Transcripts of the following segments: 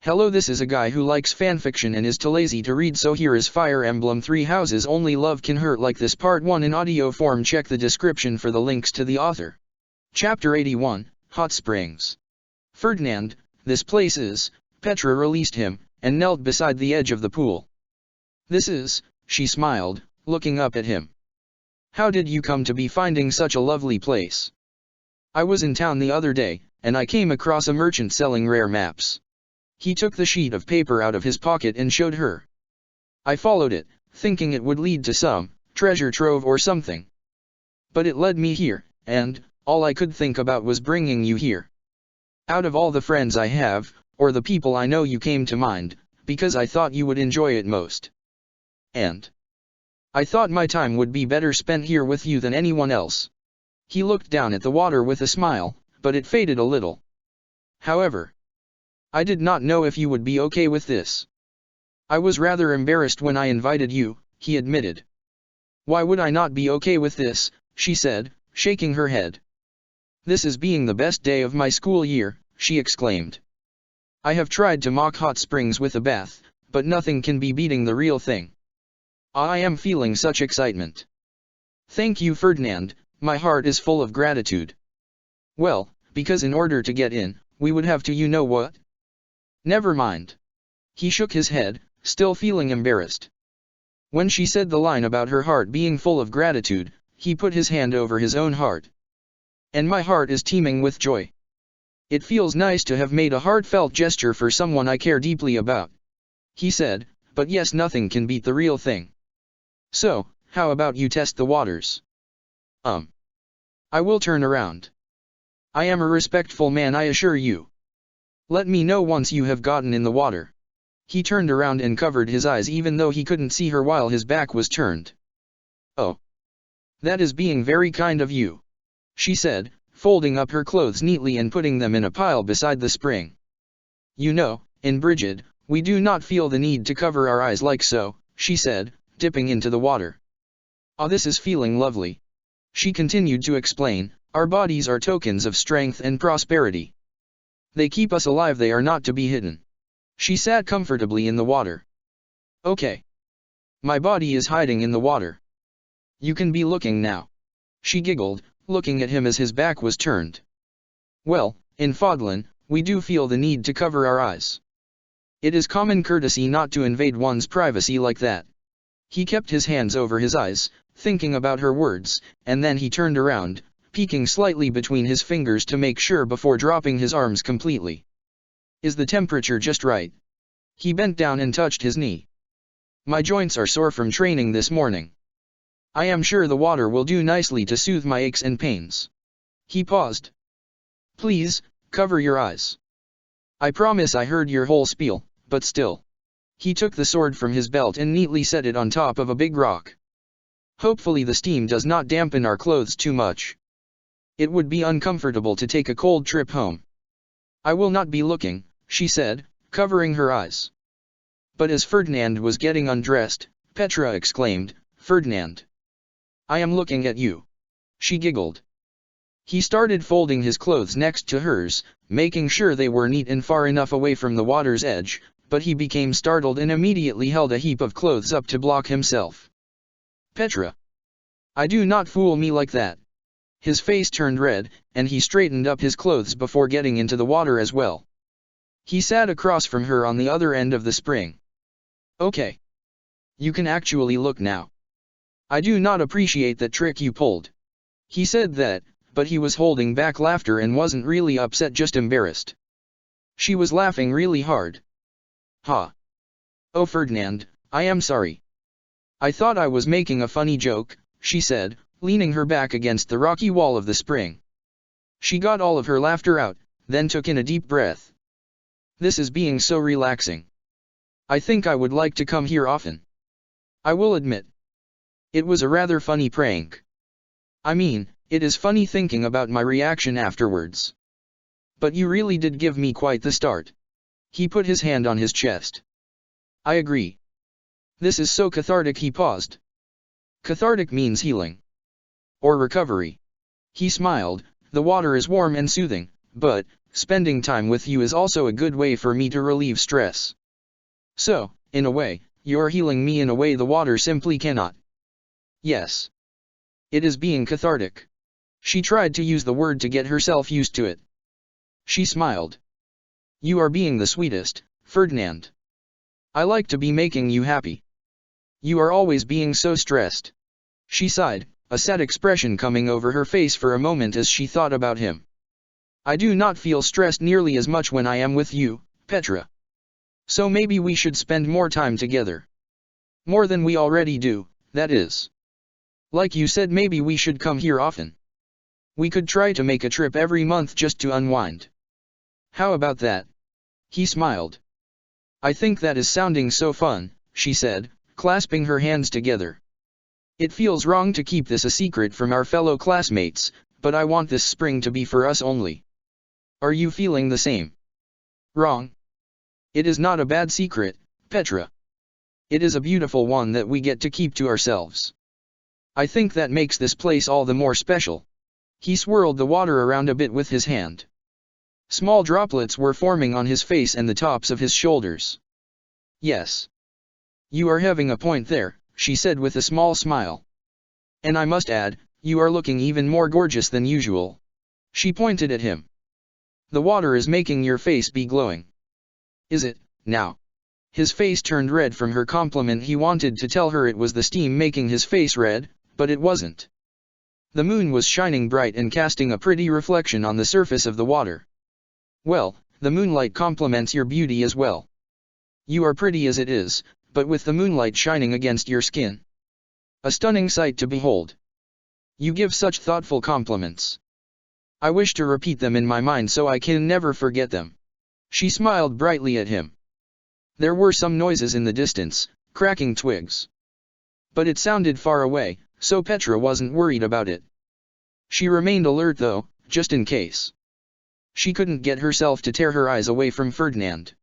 Hello, this is a guy who likes fanfiction and is too lazy to read, so here is Fire Emblem 3 Houses Only Love Can Hurt Like This Part 1 in audio form. Check the description for the links to the author. Chapter 81, Hot Springs. Ferdinand, this place is. Petra released him, and knelt beside the edge of the pool. This is, she smiled, looking up at him. How did you come to be finding such a lovely place? I was in town the other day, and I came across a merchant selling rare maps. He took the sheet of paper out of his pocket and showed her. I followed it, thinking it would lead to some treasure trove or something. But it led me here, and all I could think about was bringing you here. Out of all the friends I have, or the people I know, you came to mind, because I thought you would enjoy it most. And I thought my time would be better spent here with you than anyone else. He looked down at the water with a smile, but it faded a little. However, I did not know if you would be okay with this. I was rather embarrassed when I invited you, he admitted. Why would I not be okay with this, she said, shaking her head. This is being the best day of my school year, she exclaimed. I have tried to mock hot springs with a bath, but nothing can be beating the real thing. I am feeling such excitement. Thank you, Ferdinand, my heart is full of gratitude. Well, because in order to get in, we would have to, you know what? Never mind. He shook his head, still feeling embarrassed. When she said the line about her heart being full of gratitude, he put his hand over his own heart. And my heart is teeming with joy. It feels nice to have made a heartfelt gesture for someone I care deeply about. He said, but yes, nothing can beat the real thing. So, how about you test the waters? I will turn around. I am a respectful man, I assure you. Let me know once you have gotten in the water. He turned around and covered his eyes even though he couldn't see her while his back was turned. Oh. That is being very kind of you, she said, folding up her clothes neatly and putting them in a pile beside the spring. You know, in Brigid, we do not feel the need to cover our eyes like so, she said, dipping into the water. Ah, this is feeling lovely. She continued to explain, our bodies are tokens of strength and prosperity. They keep us alive, they are not to be hidden. She sat comfortably in the water. Okay. My body is hiding in the water. You can be looking now. She giggled, looking at him as his back was turned. Well, in Fodlan, we do feel the need to cover our eyes. It is common courtesy not to invade one's privacy like that. He kept his hands over his eyes, thinking about her words, and then he turned around, peeking slightly between his fingers to make sure before dropping his arms completely. Is the temperature just right? He bent down and touched his knee. My joints are sore from training this morning. I am sure the water will do nicely to soothe my aches and pains. He paused. Please, cover your eyes. I promise I heard your whole spiel, but still. He took the sword from his belt and neatly set it on top of a big rock. Hopefully the steam does not dampen our clothes too much. It would be uncomfortable to take a cold trip home. I will not be looking, she said, covering her eyes. But as Ferdinand was getting undressed, Petra exclaimed, Ferdinand. I am looking at you. She giggled. He started folding his clothes next to hers, making sure they were neat and far enough away from the water's edge, but he became startled and immediately held a heap of clothes up to block himself. Petra. I do not fool me like that. His face turned red, and he straightened up his clothes before getting into the water as well. He sat across from her on the other end of the spring. Okay. You can actually look now. I do not appreciate that trick you pulled. He said that, but he was holding back laughter and wasn't really upset, just embarrassed. She was laughing really hard. Ha. Oh, Ferdinand, I am sorry. I thought I was making a funny joke, she said, leaning her back against the rocky wall of the spring. She got all of her laughter out, then took in a deep breath. This is being so relaxing. I think I would like to come here often. I will admit. It was a rather funny prank. I mean, it is funny thinking about my reaction afterwards. But you really did give me quite the start. He put his hand on his chest. I agree. This is so cathartic. He paused. Cathartic means healing. Or recovery. He smiled, the water is warm and soothing, but, spending time with you is also a good way for me to relieve stress. So, in a way, you're healing me in a way the water simply cannot. Yes. It is being cathartic. She tried to use the word to get herself used to it. She smiled. You are being the sweetest, Ferdinand. I like to be making you happy. You are always being so stressed. She sighed, a sad expression coming over her face for a moment as she thought about him. I do not feel stressed nearly as much when I am with you, Petra. So maybe we should spend more time together. More than we already do, that is. Like you said, maybe we should come here often. We could try to make a trip every month just to unwind. How about that? He smiled. I think that is sounding so fun, she said, clasping her hands together. It feels wrong to keep this a secret from our fellow classmates, but I want this spring to be for us only. Are you feeling the same? Wrong. It is not a bad secret, Petra. It is a beautiful one that we get to keep to ourselves. I think that makes this place all the more special. He swirled the water around a bit with his hand. Small droplets were forming on his face and the tops of his shoulders. Yes. You are having a point there, she said with a small smile. And I must add, you are looking even more gorgeous than usual. She pointed at him. The water is making your face be glowing. Is it, now? His face turned red from her compliment. He wanted to tell her it was the steam making his face red, but it wasn't. The moon was shining bright and casting a pretty reflection on the surface of the water. Well, the moonlight complements your beauty as well. You are pretty as it is, but with the moonlight shining against your skin. A stunning sight to behold. You give such thoughtful compliments. I wish to repeat them in my mind so I can never forget them. She smiled brightly at him. There were some noises in the distance, cracking twigs. But it sounded far away, so Petra wasn't worried about it. She remained alert though, just in case. She couldn't get herself to tear her eyes away from Ferdinand.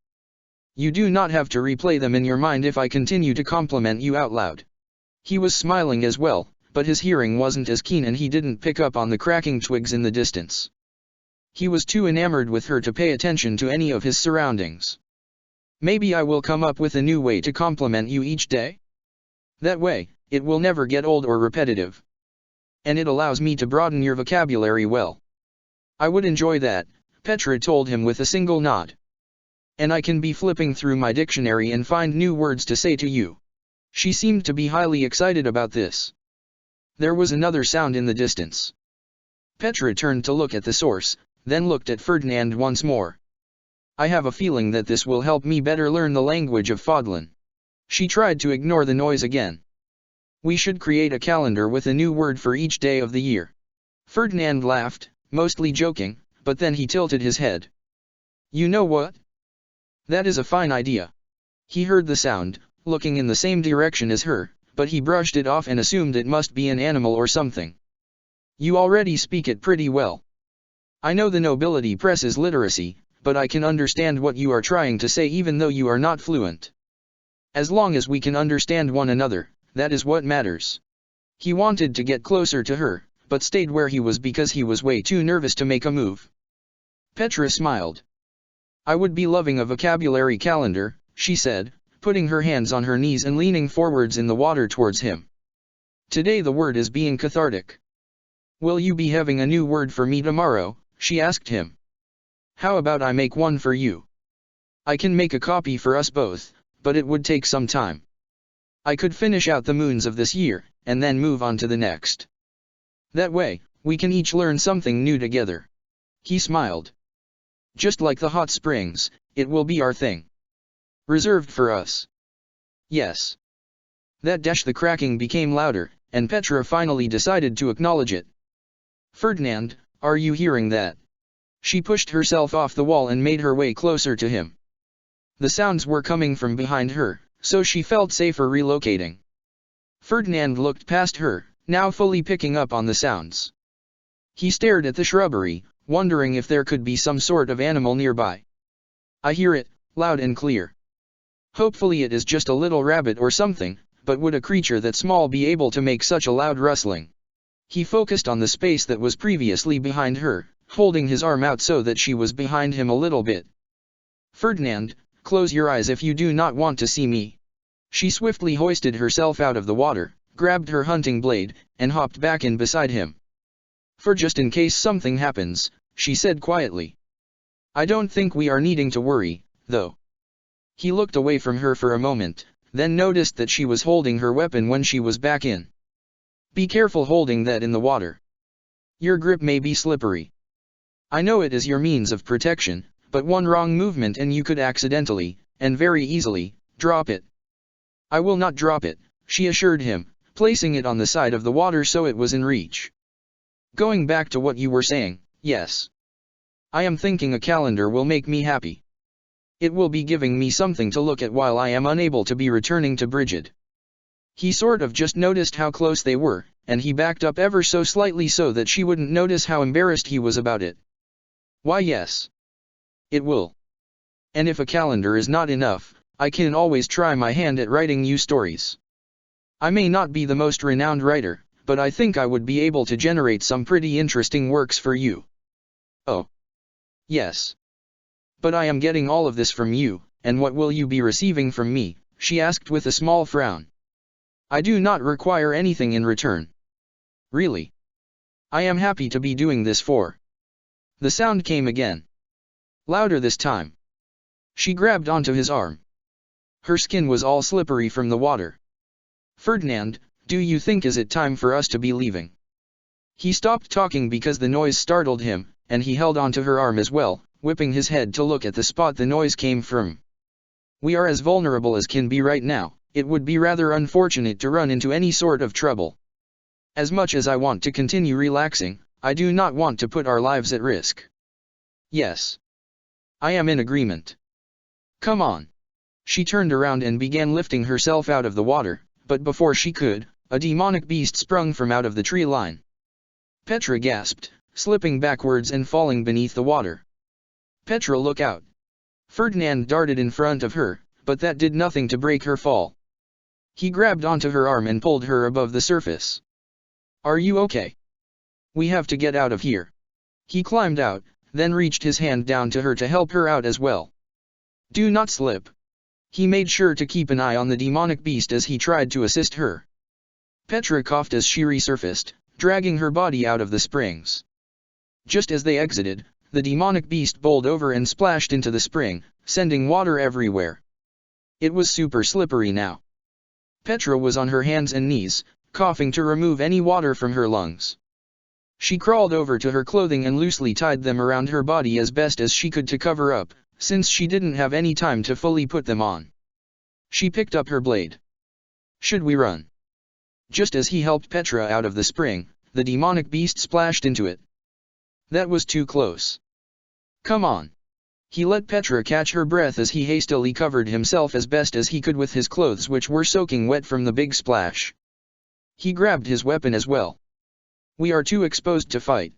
You do not have to replay them in your mind if I continue to compliment you out loud. He was smiling as well, but his hearing wasn't as keen and he didn't pick up on the cracking twigs in the distance. He was too enamored with her to pay attention to any of his surroundings. Maybe I will come up with a new way to compliment you each day? That way, it will never get old or repetitive. And it allows me to broaden your vocabulary well. I would enjoy that, Petra told him with a single nod. And I can be flipping through my dictionary and find new words to say to you. She seemed to be highly excited about this. There was another sound in the distance. Petra turned to look at the source, then looked at Ferdinand once more. I have a feeling that this will help me better learn the language of Fodlan. She tried to ignore the noise again. We should create a calendar with a new word for each day of the year. Ferdinand laughed, mostly joking, but then he tilted his head. You know what? That is a fine idea. He heard the sound, looking in the same direction as her, but he brushed it off and assumed it must be an animal or something. You already speak it pretty well. I know the nobility presses literacy, but I can understand what you are trying to say even though you are not fluent. As long as we can understand one another, that is what matters. He wanted to get closer to her, but stayed where he was because he was way too nervous to make a move. Petra smiled. I would be loving a vocabulary calendar, she said, putting her hands on her knees and leaning forwards in the water towards him. Today the word is being cathartic. Will you be having a new word for me tomorrow? She asked him. How about I make one for you? I can make a copy for us both, but it would take some time. I could finish out the moons of this year, and then move on to the next. That way, we can each learn something new together. He smiled. Just like the hot springs, it will be our thing. Reserved for us. Yes. The cracking became louder, and Petra finally decided to acknowledge it. Ferdinand, are you hearing that? She pushed herself off the wall and made her way closer to him. The sounds were coming from behind her, so she felt safer relocating. Ferdinand looked past her, now fully picking up on the sounds. He stared at the shrubbery, wondering if there could be some sort of animal nearby. I hear it, loud and clear. Hopefully it is just a little rabbit or something, but would a creature that small be able to make such a loud rustling? He focused on the space that was previously behind her, holding his arm out so that she was behind him a little bit. "Ferdinand, close your eyes if you do not want to see me." She swiftly hoisted herself out of the water, grabbed her hunting blade, and hopped back in beside him. "For just in case something happens," she said quietly. "I don't think we are needing to worry, though." He looked away from her for a moment, then noticed that she was holding her weapon when she was back in. "Be careful holding that in the water. Your grip may be slippery. I know it is your means of protection, but one wrong movement and you could accidentally, and very easily, drop it." "I will not drop it," she assured him, placing it on the side of the water so it was in reach. "Going back to what you were saying, yes. I am thinking a calendar will make me happy. It will be giving me something to look at while I am unable to be returning to Brigid." He sort of just noticed how close they were, and he backed up ever so slightly so that she wouldn't notice how embarrassed he was about it. "Why yes. It will. And if a calendar is not enough, I can always try my hand at writing you stories. I may not be the most renowned writer, but I think I would be able to generate some pretty interesting works for you." "Oh. Yes. But I am getting all of this from you, and what will you be receiving from me?" she asked with a small frown. "I do not require anything in return. Really. I am happy to be doing this for." The sound came again. Louder this time. She grabbed onto his arm. Her skin was all slippery from the water. "Ferdinand, do you think is it time for us to be leaving?" He stopped talking because the noise startled him, and he held onto her arm as well, whipping his head to look at the spot the noise came from. "We are as vulnerable as can be right now. It would be rather unfortunate to run into any sort of trouble. As much as I want to continue relaxing, I do not want to put our lives at risk." "Yes. I am in agreement. Come on." She turned around and began lifting herself out of the water, but before she could, a demonic beast sprung from out of the tree line. Petra gasped, slipping backwards and falling beneath the water. "Petra, look out." Ferdinand darted in front of her, but that did nothing to break her fall. He grabbed onto her arm and pulled her above the surface. "Are you okay? We have to get out of here." He climbed out, then reached his hand down to her to help her out as well. "Do not slip." He made sure to keep an eye on the demonic beast as he tried to assist her. Petra coughed as she resurfaced, dragging her body out of the springs. Just as they exited, the demonic beast bowled over and splashed into the spring, sending water everywhere. It was super slippery now. Petra was on her hands and knees, coughing to remove any water from her lungs. She crawled over to her clothing and loosely tied them around her body as best as she could to cover up, since she didn't have any time to fully put them on. She picked up her blade. "Should we run?" Just as he helped Petra out of the spring, the demonic beast splashed into it. That was too close. "Come on." He let Petra catch her breath as he hastily covered himself as best as he could with his clothes which were soaking wet from the big splash. He grabbed his weapon as well. "We are too exposed to fight.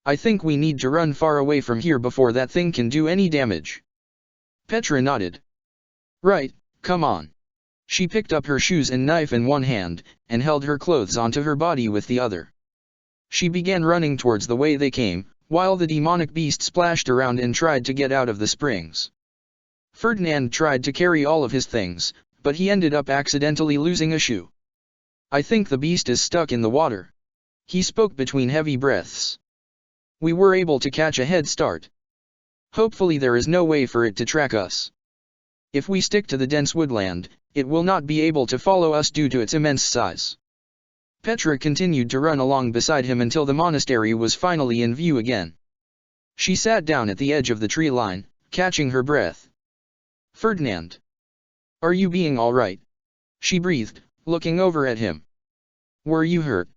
I think we need to run far away from here before that thing can do any damage." Petra nodded. "Right, come on." She picked up her shoes and knife in one hand, and held her clothes onto her body with the other. She began running towards the way they came, while the demonic beast splashed around and tried to get out of the springs. Ferdinand tried to carry all of his things, but he ended up accidentally losing a shoe. "I think the beast is stuck in the water." He spoke between heavy breaths. "We were able to catch a head start. Hopefully there is no way for it to track us. If we stick to the dense woodland, it will not be able to follow us due to its immense size." Petra continued to run along beside him until the monastery was finally in view again. She sat down at the edge of the tree line, catching her breath. "Ferdinand. Are you being all right?" she breathed, looking over at him. "Were you hurt?"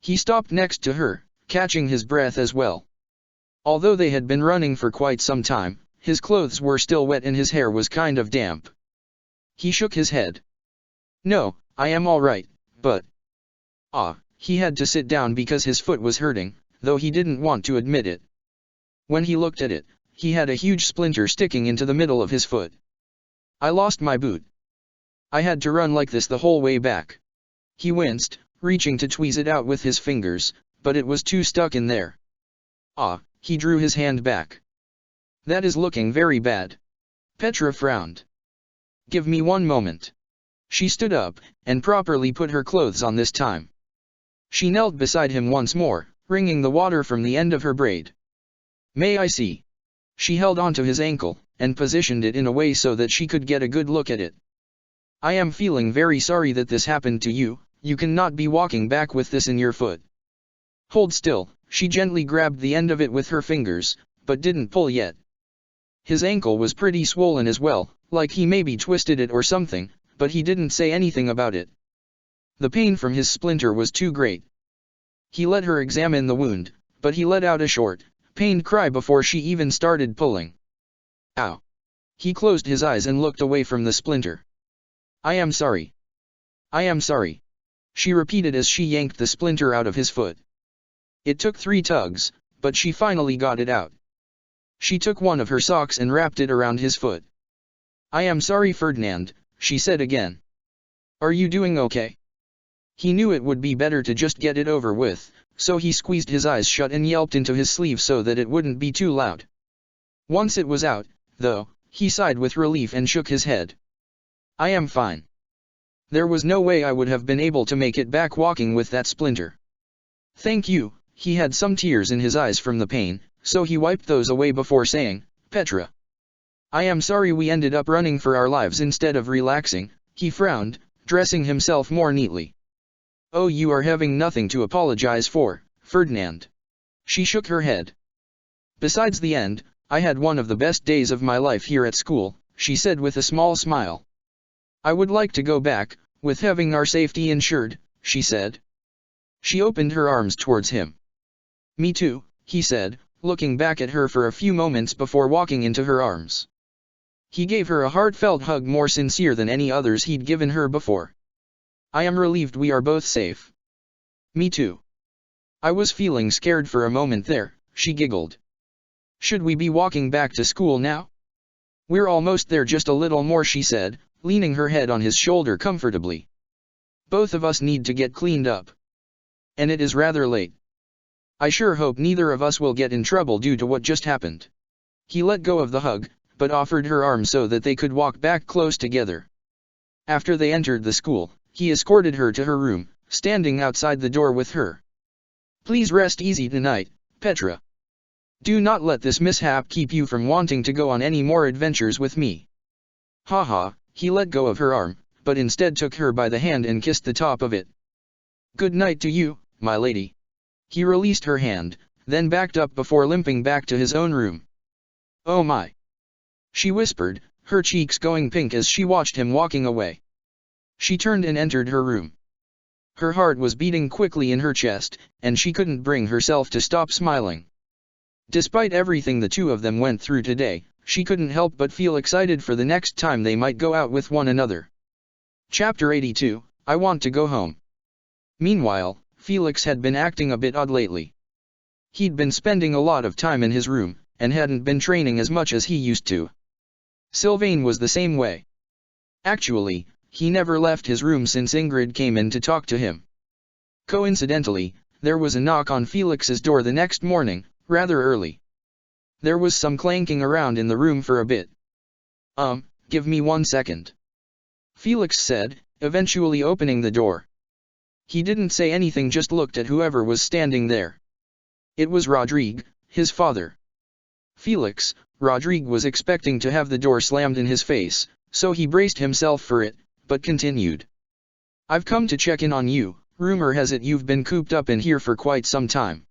He stopped next to her, catching his breath as well. Although they had been running for quite some time, his clothes were still wet and his hair was kind of damp. He shook his head. "No, I am all right, but..." He had to sit down because his foot was hurting, though he didn't want to admit it. When he looked at it, he had a huge splinter sticking into the middle of his foot. "I lost my boot. I had to run like this the whole way back." He winced, reaching to tweeze it out with his fingers, but it was too stuck in there. Ah, he drew his hand back. That is looking very bad. Petra frowned. Give me one moment. She stood up, and properly put her clothes on this time. She knelt beside him once more, wringing the water from the end of her braid. May I see? She held onto his ankle, and positioned it in a way so that she could get a good look at it. I am feeling very sorry that this happened to you. You cannot be walking back with this in your foot. Hold still. She gently grabbed the end of it with her fingers, but didn't pull yet. His ankle was pretty swollen as well, like he maybe twisted it or something, but he didn't say anything about it. The pain from his splinter was too great. He let her examine the wound, but he let out a short, pained cry before she even started pulling. Ow! He closed his eyes and looked away from the splinter. I am sorry. I am sorry. She repeated as she yanked the splinter out of his foot. It took 3 tugs, but she finally got it out. She took one of her socks and wrapped it around his foot. I am sorry, Ferdinand, she said again. Are you doing okay? He knew it would be better to just get it over with, so he squeezed his eyes shut and yelped into his sleeve so that it wouldn't be too loud. Once it was out, though, he sighed with relief and shook his head. I am fine. There was no way I would have been able to make it back walking with that splinter. Thank you. He had some tears in his eyes from the pain, so he wiped those away before saying, Petra. I am sorry we ended up running for our lives instead of relaxing. He frowned, dressing himself more neatly. Oh, you are having nothing to apologize for, Ferdinand. She shook her head. Besides the end, I had one of the best days of my life here at school, she said with a small smile. I would like to go back, with having our safety ensured, she said. She opened her arms towards him. Me too, he said, looking back at her for a few moments before walking into her arms. He gave her a heartfelt hug more sincere than any others he'd given her before. I am relieved we are both safe. Me too. I was feeling scared for a moment there, she giggled. Should we be walking back to school now? We're almost there, just a little more, she said, leaning her head on his shoulder comfortably. Both of us need to get cleaned up. And it is rather late. I sure hope neither of us will get in trouble due to what just happened. He let go of the hug, but offered her arm so that they could walk back close together. After they entered the school, he escorted her to her room, standing outside the door with her. Please rest easy tonight, Petra. Do not let this mishap keep you from wanting to go on any more adventures with me. Haha, he let go of her arm, but instead took her by the hand and kissed the top of it. Good night to you, my lady. He released her hand, then backed up before limping back to his own room. Oh my! She whispered, her cheeks going pink as she watched him walking away. She turned and entered her room. Her heart was beating quickly in her chest, and she couldn't bring herself to stop smiling. Despite everything the two of them went through today, she couldn't help but feel excited for the next time they might go out with one another. Chapter 82, I Want to Go Home. Meanwhile, Felix had been acting a bit odd lately. He'd been spending a lot of time in his room, and hadn't been training as much as he used to. Sylvain was the same way. Actually, he never left his room since Ingrid came in to talk to him. Coincidentally, there was a knock on Felix's door the next morning, rather early. There was some clanking around in the room for a bit. Give me 1 second. Felix said, eventually opening the door. He didn't say anything, just looked at whoever was standing there. It was Rodrigue, his father. Felix, Rodrigue was expecting to have the door slammed in his face, so he braced himself for it, but continued. I've come to check in on you. Rumor has it you've been cooped up in here for quite some time.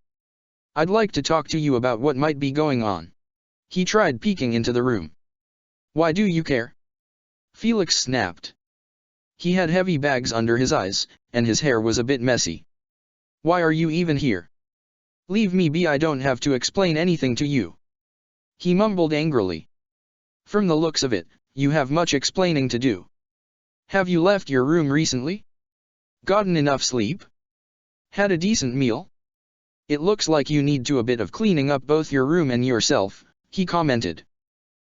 I'd like to talk to you about what might be going on. He tried peeking into the room. Why do you care? Felix snapped. He had heavy bags under his eyes, and his hair was a bit messy. Why are you even here? Leave me be, I don't have to explain anything to you. He mumbled angrily. From the looks of it, you have much explaining to do. Have you left your room recently? Gotten enough sleep? Had a decent meal? It looks like you need to a bit of cleaning up both your room and yourself, he commented.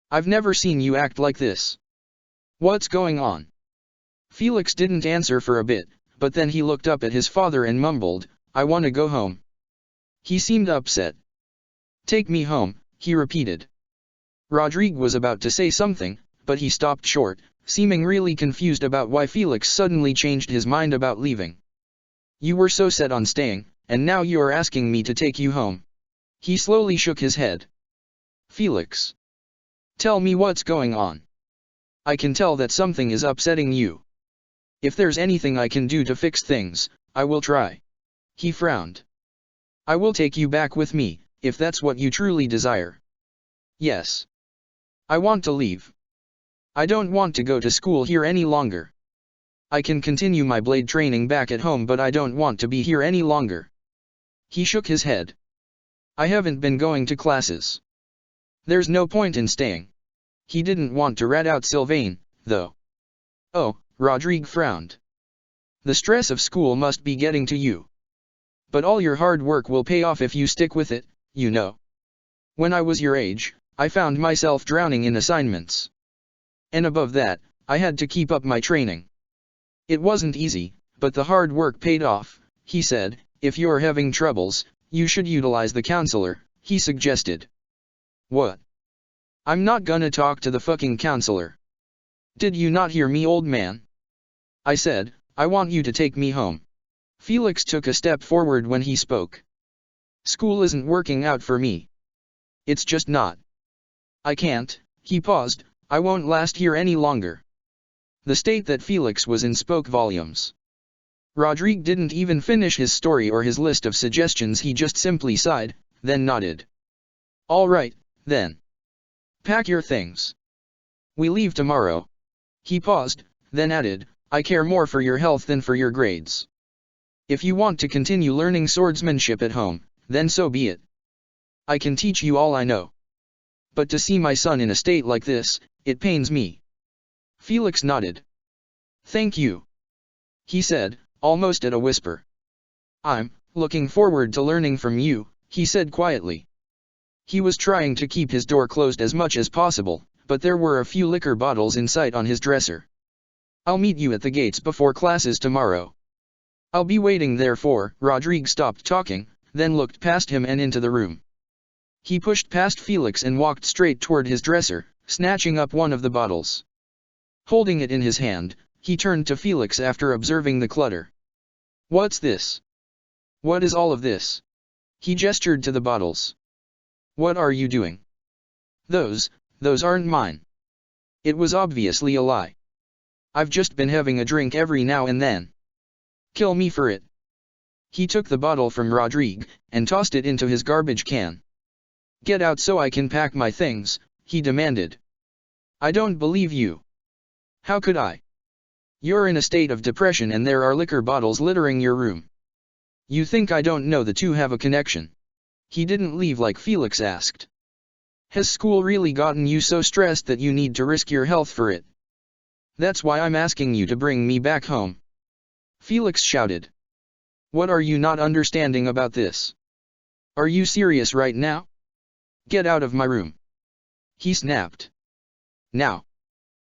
I've never seen you act like this. What's going on? Felix didn't answer for a bit, but then he looked up at his father and mumbled, I want to go home. He seemed upset. Take me home, he repeated. Rodrigue was about to say something, but he stopped short, seeming really confused about why Felix suddenly changed his mind about leaving. You were so set on staying, and now you are asking me to take you home. He slowly shook his head. Felix. Tell me what's going on. I can tell that something is upsetting you. If there's anything I can do to fix things, I will try. He frowned. I will take you back with me, if that's what you truly desire. Yes. I want to leave. I don't want to go to school here any longer. I can continue my blade training back at home, but I don't want to be here any longer. He shook his head. I haven't been going to classes. There's no point in staying. He didn't want to rat out Sylvain, though. Oh, Rodrigue frowned. The stress of school must be getting to you. But all your hard work will pay off if you stick with it, you know. When I was your age, I found myself drowning in assignments. And above that, I had to keep up my training. It wasn't easy, but the hard work paid off, he said. If you're having troubles, you should utilize the counselor, he suggested. What? I'm not gonna talk to the fucking counselor. Did you not hear me, old man? I said, I want you to take me home. Felix took a step forward when he spoke. School isn't working out for me. It's just not. I can't, he paused, I won't last here any longer. The state that Felix was in spoke volumes. Rodrigue didn't even finish his story or his list of suggestions, he just simply sighed, then nodded. All right, then. Pack your things. We leave tomorrow. He paused, then added, I care more for your health than for your grades. If you want to continue learning swordsmanship at home, then so be it. I can teach you all I know. But to see my son in a state like this, it pains me. Felix nodded. Thank you. He said, almost at a whisper. I'm looking forward to learning from you, he said quietly. He was trying to keep his door closed as much as possible, but there were a few liquor bottles in sight on his dresser. I'll meet you at the gates before classes tomorrow. I'll be waiting there for. Rodrigue stopped talking, then looked past him and into the room. He pushed past Felix and walked straight toward his dresser, snatching up one of the bottles. Holding it in his hand, he turned to Felix after observing the clutter. What's this? What is all of this? He gestured to the bottles. What are you doing? Those aren't mine. It was obviously a lie. I've just been having a drink every now and then. Kill me for it. He took the bottle from Rodrigue, and tossed it into his garbage can. Get out so I can pack my things, he demanded. I don't believe you. How could I? You're in a state of depression and there are liquor bottles littering your room. You think I don't know the two have a connection? He didn't leave like Felix asked. Has school really gotten you so stressed that you need to risk your health for it? That's why I'm asking you to bring me back home. Felix shouted. What are you not understanding about this? Are you serious right now? Get out of my room. He snapped. Now.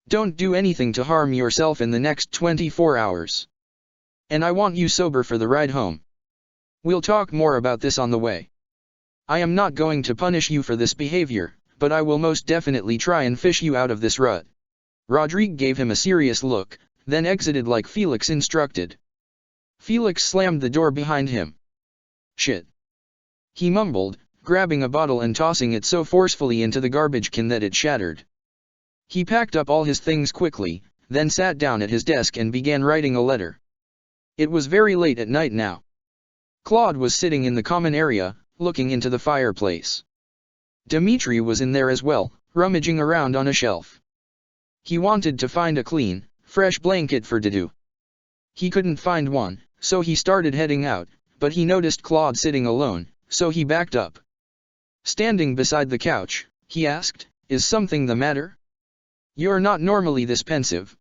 Don't do anything to harm yourself in the next 24 hours. And I want you sober for the ride home. We'll talk more about this on the way. I am not going to punish you for this behavior, but I will most definitely try and fish you out of this rut. Rodrigue gave him a serious look, then exited like Felix instructed. Felix slammed the door behind him. Shit. He mumbled, grabbing a bottle and tossing it so forcefully into the garbage can that it shattered. He packed up all his things quickly, then sat down at his desk and began writing a letter. It was very late at night now. Claude was sitting in the common area, looking into the fireplace. Dimitri was in there as well, rummaging around on a shelf. He wanted to find a clean, fresh blanket for Didu. He couldn't find one, so he started heading out, but he noticed Claude sitting alone, so he backed up. Standing beside the couch, he asked, Is something the matter? You're not normally this pensive.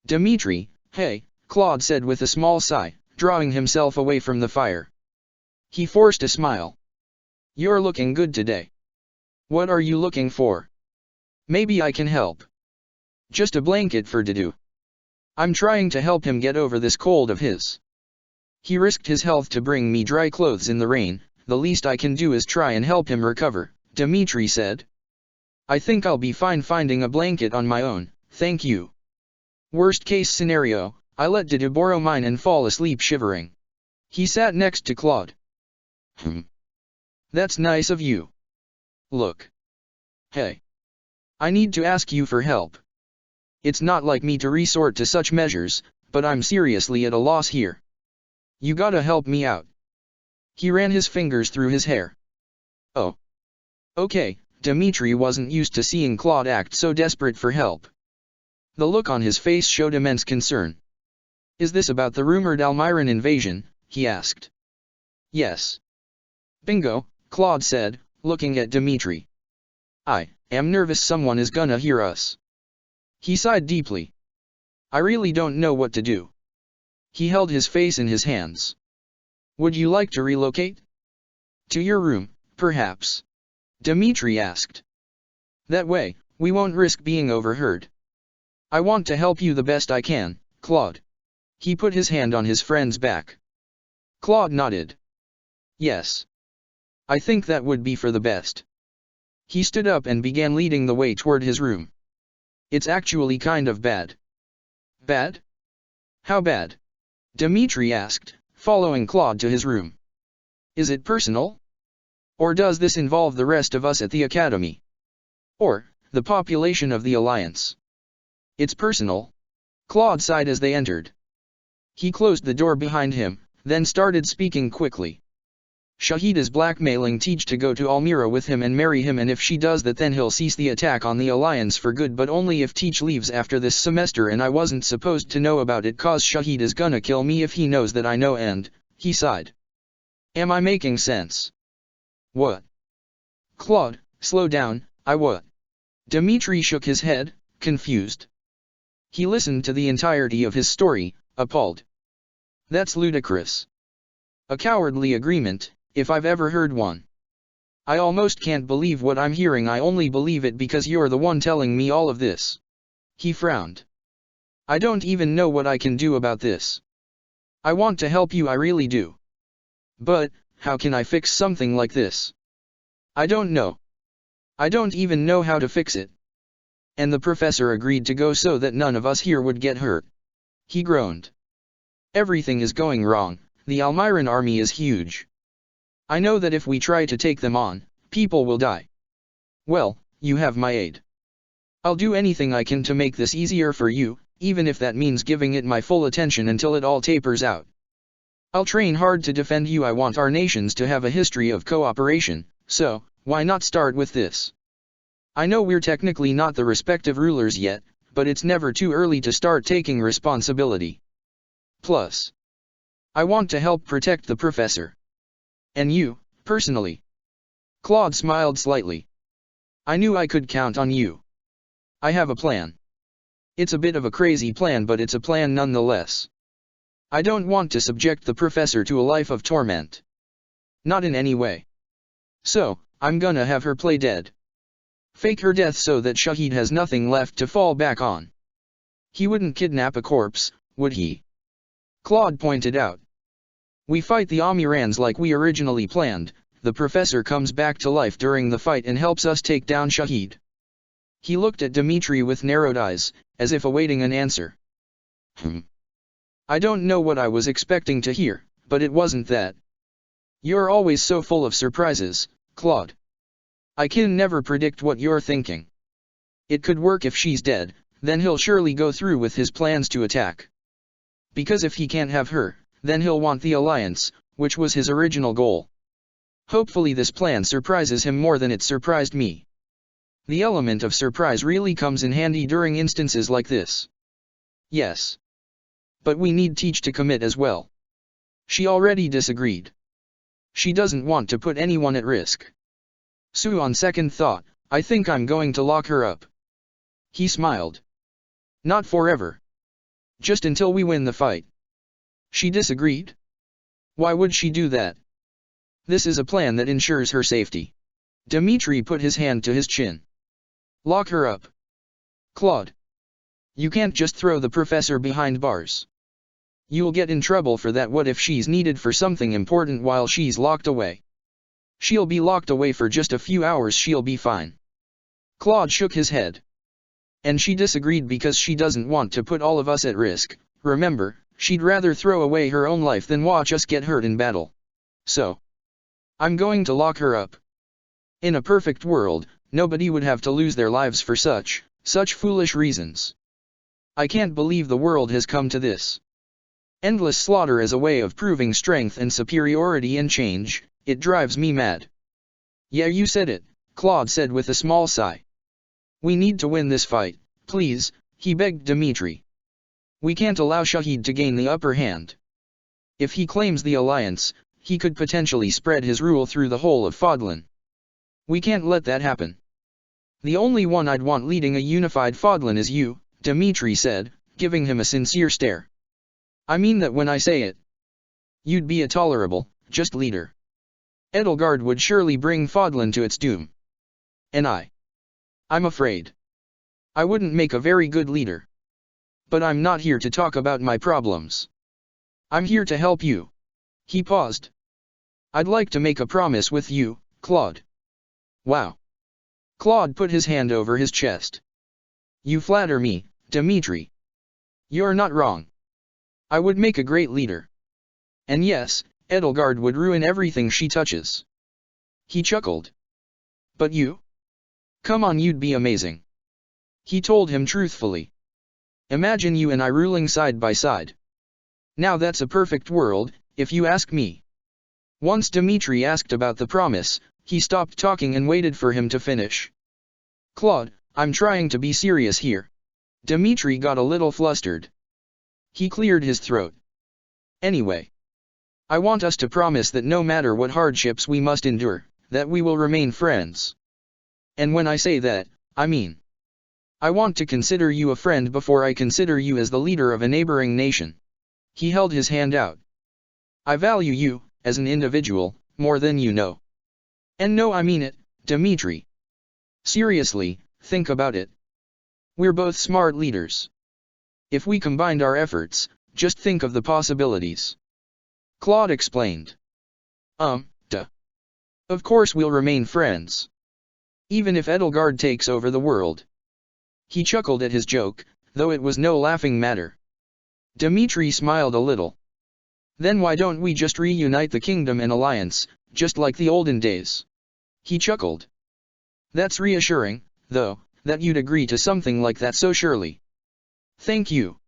Dimitri, hey, Claude said with a small sigh, drawing himself away from the fire. He forced a smile. You're looking good today. What are you looking for? Maybe I can help. Just a blanket for Didu. I'm trying to help him get over this cold of his. He risked his health to bring me dry clothes in the rain, the least I can do is try and help him recover, Dmitri said. I think I'll be fine finding a blanket on my own, thank you. Worst case scenario, I let Didi borrow mine and fall asleep shivering. He sat next to Claude. That's nice of you. Look. Hey. I need to ask you for help. It's not like me to resort to such measures, but I'm seriously at a loss here. You gotta help me out. He ran his fingers through his hair. Oh. Okay, Dmitri wasn't used to seeing Claude act so desperate for help. The look on his face showed immense concern. Is this about the rumored Almiran invasion? He asked. Yes. Bingo, Claude said, looking at Dmitri. I am nervous someone is gonna hear us. He sighed deeply. I really don't know what to do. He held his face in his hands. Would you like to relocate? To your room, perhaps? Dmitri asked. That way, we won't risk being overheard. I want to help you the best I can, Claude. He put his hand on his friend's back. Claude nodded. Yes. I think that would be for the best. He stood up and began leading the way toward his room. It's actually kind of bad. Bad? How bad? Dmitri asked, following Claude to his room. Is it personal? Or does this involve the rest of us at the academy? Or, the population of the Alliance? It's personal. Claude sighed as they entered. He closed the door behind him, then started speaking quickly. Shahid is blackmailing Tej to go to Almira with him and marry him, and if she does that then he'll cease the attack on the Alliance for good, but only if Tej leaves after this semester, and I wasn't supposed to know about it cause Shahid is gonna kill me if he knows that I know, and, he sighed. Am I making sense? What? Claude, slow down, I what? Dmitri shook his head, confused. He listened to the entirety of his story, appalled. That's ludicrous. A cowardly agreement, if I've ever heard one. I almost can't believe what I'm hearing. I only believe it because you're the one telling me all of this. He frowned. I don't even know what I can do about this. I want to help you, I really do. But, how can I fix something like this? I don't know. I don't even know how to fix it. And the professor agreed to go so that none of us here would get hurt. He groaned. Everything is going wrong. The Almiran army is huge. I know that if we try to take them on, people will die. Well, you have my aid. I'll do anything I can to make this easier for you, even if that means giving it my full attention until it all tapers out. I'll train hard to defend you. I want our nations to have a history of cooperation, so, why not start with this? I know we're technically not the respective rulers yet, but it's never too early to start taking responsibility. Plus, I want to help protect the professor. And you, personally. Claude smiled slightly. I knew I could count on you. I have a plan. It's a bit of a crazy plan, but it's a plan nonetheless. I don't want to subject the professor to a life of torment. Not in any way. So, I'm gonna have her play dead. Fake her death so that Shahid has nothing left to fall back on. He wouldn't kidnap a corpse, would he? Claude pointed out. We fight the Almirans like we originally planned. The professor comes back to life during the fight and helps us take down Shahid. He looked at Dmitri with narrowed eyes, as if awaiting an answer. I don't know what I was expecting to hear, but it wasn't that. You're always so full of surprises, Claude. I can never predict what you're thinking. It could work if she's dead, then he'll surely go through with his plans to attack. Because if he can't have her, then he'll want the Alliance, which was his original goal. Hopefully this plan surprises him more than it surprised me. The element of surprise really comes in handy during instances like this. Yes. But we need Tej to commit as well. She already disagreed. She doesn't want to put anyone at risk. So on second thought, I think I'm going to lock her up. He smiled. Not forever. Just until we win the fight. She disagreed? Why would she do that? This is a plan that ensures her safety. Dmitri put his hand to his chin. Lock her up. Claude. You can't just throw the professor behind bars. You'll get in trouble for that. What if she's needed for something important while she's locked away? She'll be locked away for just a few hours, she'll be fine. Claude shook his head. And she disagreed because she doesn't want to put all of us at risk. Remember, she'd rather throw away her own life than watch us get hurt in battle. So, I'm going to lock her up. In a perfect world, nobody would have to lose their lives for such foolish reasons. I can't believe the world has come to this. Endless slaughter as a way of proving strength and superiority and change, it drives me mad. Yeah, you said it, Claude said with a small sigh. We need to win this fight, please, he begged Dmitri. We can't allow Shahid to gain the upper hand. If he claims the alliance, he could potentially spread his rule through the whole of Fodlan. We can't let that happen. The only one I'd want leading a unified Fodlan is you, Dmitri said, giving him a sincere stare. I mean that when I say it. You'd be a tolerable, just leader. Edelgard would surely bring Fodlan to its doom. And I'm afraid I wouldn't make a very good leader. But I'm not here to talk about my problems. I'm here to help you. He paused. I'd like to make a promise with you, Claude. Wow. Claude put his hand over his chest. You flatter me, Dmitri. You're not wrong. I would make a great leader. And yes, Edelgard would ruin everything she touches. He chuckled. But you? Come on, you'd be amazing. He told him truthfully. Imagine you and I ruling side by side. Now that's a perfect world, if you ask me. Once Dmitri asked about the promise, he stopped talking and waited for him to finish. Claude, I'm trying to be serious here. Dmitri got a little flustered. He cleared his throat. Anyway. I want us to promise that no matter what hardships we must endure, that we will remain friends. And when I say that, I mean, I want to consider you a friend before I consider you as the leader of a neighboring nation. He held his hand out. I value you, as an individual, more than you know. And no, I mean it, Dmitri. Seriously, think about it. We're both smart leaders. If we combined our efforts, just think of the possibilities. Claude explained. Duh. Of course we'll remain friends. Even if Edelgard takes over the world. He chuckled at his joke, though it was no laughing matter. Dmitri smiled a little. Then why don't we just reunite the kingdom and alliance, just like the olden days? He chuckled. That's reassuring, though, that you'd agree to something like that so surely. Thank you.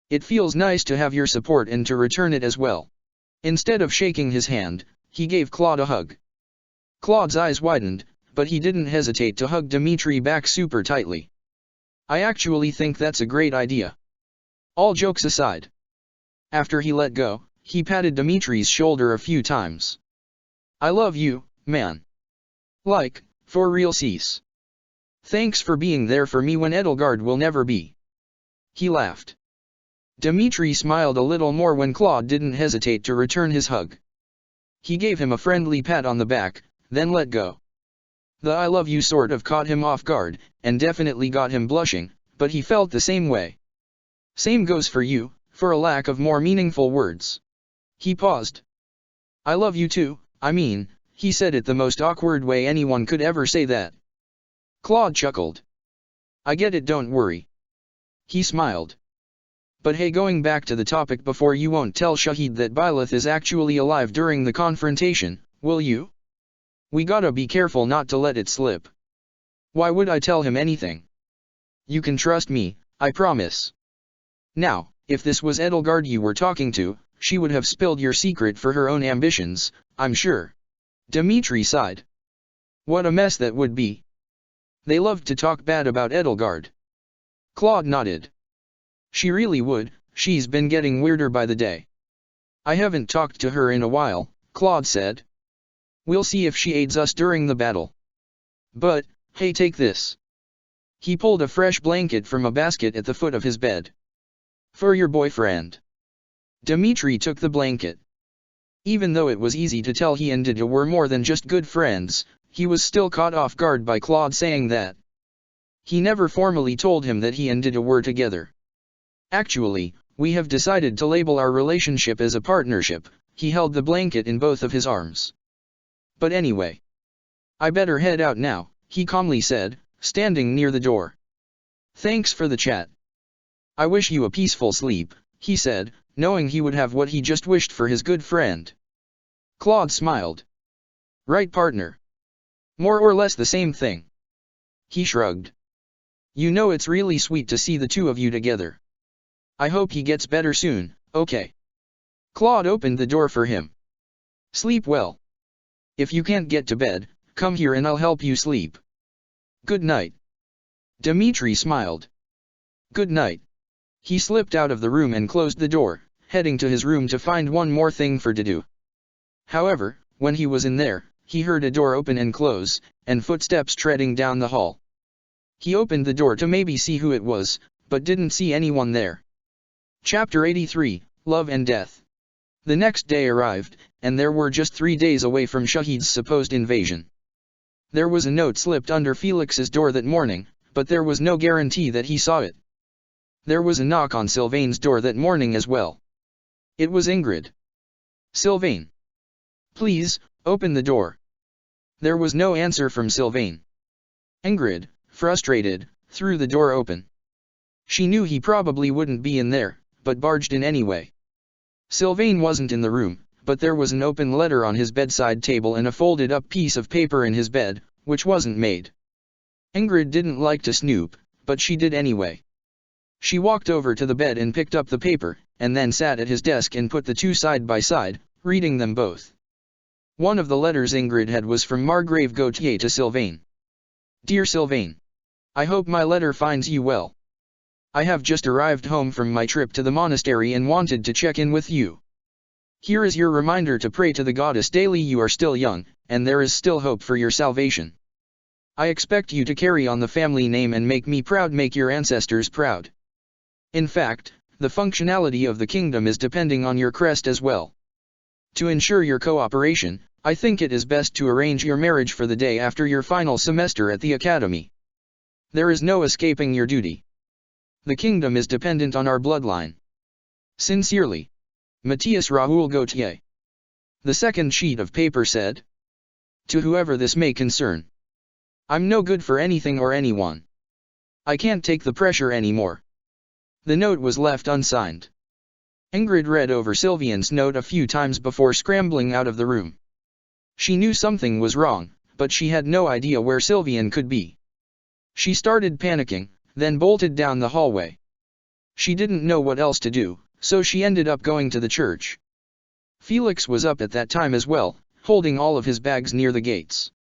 It feels nice to have your support and to return it as well. Instead of shaking his hand, he gave Claude a hug. Claude's eyes widened, but he didn't hesitate to hug Dmitri back super tightly. I actually think that's a great idea. All jokes aside. After he let go, he patted Dmitri's shoulder a few times. I love you, man. Like, for real cease. Thanks for being there for me when Edelgard will never be. He laughed. Dmitri smiled a little more when Claude didn't hesitate to return his hug. He gave him a friendly pat on the back, then let go. The I love you sort of caught him off guard, and definitely got him blushing, but he felt the same way. Same goes for you, for a lack of more meaningful words. He paused. I love you too, I mean, he said it the most awkward way anyone could ever say that. Claude chuckled. I get it, don't worry. He smiled. But hey, going back to the topic before, you won't tell Shahid that Byleth is actually alive during the confrontation, will you? We gotta be careful not to let it slip. Why would I tell him anything? You can trust me, I promise. Now, if this was Edelgard you were talking to, she would have spilled your secret for her own ambitions, I'm sure. Dmitri sighed. What a mess that would be. They loved to talk bad about Edelgard. Claude nodded. She really would, she's been getting weirder by the day. I haven't talked to her in a while, Claude said. We'll see if she aids us during the battle. But, hey, take this. He pulled a fresh blanket from a basket at the foot of his bed. For your boyfriend. Dmitri took the blanket. Even though it was easy to tell he and Dida were more than just good friends, he was still caught off guard by Claude saying that. He never formally told him that he and Dida were together. Actually, we have decided to label our relationship as a partnership. He held the blanket in both of his arms. But anyway, I better head out now, he calmly said, standing near the door. Thanks for the chat. I wish you a peaceful sleep, he said, knowing he would have what he just wished for his good friend. Claude smiled. Right, partner. More or less the same thing. He shrugged. You know, it's really sweet to see the two of you together. I hope he gets better soon, okay? Claude opened the door for him. Sleep well. If you can't get to bed, come here and I'll help you sleep. Good night. Dmitri smiled. Good night. He slipped out of the room and closed the door, heading to his room to find one more thing to do. However, when he was in there, he heard a door open and close, and footsteps treading down the hall. He opened the door to maybe see who it was, but didn't see anyone there. Chapter 83, Love and Death. The next day arrived, and there were just 3 days away from Shahid's supposed invasion. There was a note slipped under Felix's door that morning, but there was no guarantee that he saw it. There was a knock on Sylvain's door that morning as well. It was Ingrid. Sylvain. Please, open the door. There was no answer from Sylvain. Ingrid, frustrated, threw the door open. She knew he probably wouldn't be in there, but barged in anyway. Sylvain wasn't in the room, but there was an open letter on his bedside table and a folded-up piece of paper in his bed, which wasn't made. Ingrid didn't like to snoop, but she did anyway. She walked over to the bed and picked up the paper, and then sat at his desk and put the two side by side, reading them both. One of the letters Ingrid had was from Margrave Gautier to Sylvain. Dear Sylvain. I hope my letter finds you well. I have just arrived home from my trip to the monastery and wanted to check in with you. Here is your reminder to pray to the goddess daily. You are still young, and there is still hope for your salvation. I expect you to carry on the family name and make me proud, make your ancestors proud. In fact, the functionality of the kingdom is depending on your crest as well. To ensure your cooperation, I think it is best to arrange your marriage for the day after your final semester at the academy. There is no escaping your duty. The kingdom is dependent on our bloodline. Sincerely, Matthias Raoul Gautier. The second sheet of paper said, to whoever this may concern. I'm no good for anything or anyone. I can't take the pressure anymore. The note was left unsigned. Ingrid read over Sylvain's note a few times before scrambling out of the room. She knew something was wrong, but she had no idea where Sylvain could be. She started panicking, then bolted down the hallway. She didn't know what else to do, so she ended up going to the church. Felix was up at that time as well, holding all of his bags near the gates.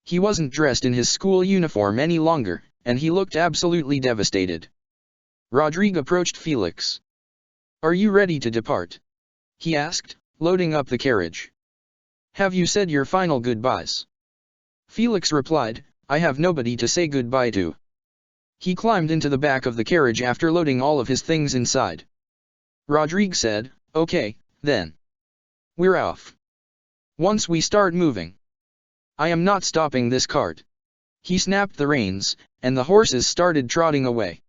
He wasn't dressed in his school uniform any longer, and he looked absolutely devastated. Rodrigue approached Felix. Are you ready to depart? He asked, loading up the carriage. Have you said your final goodbyes? Felix replied, I have nobody to say goodbye to. He climbed into the back of the carriage after loading all of his things inside. Rodrigue said, okay, then. We're off. Once we start moving. I am not stopping this cart. He snapped the reins, and the horses started trotting away.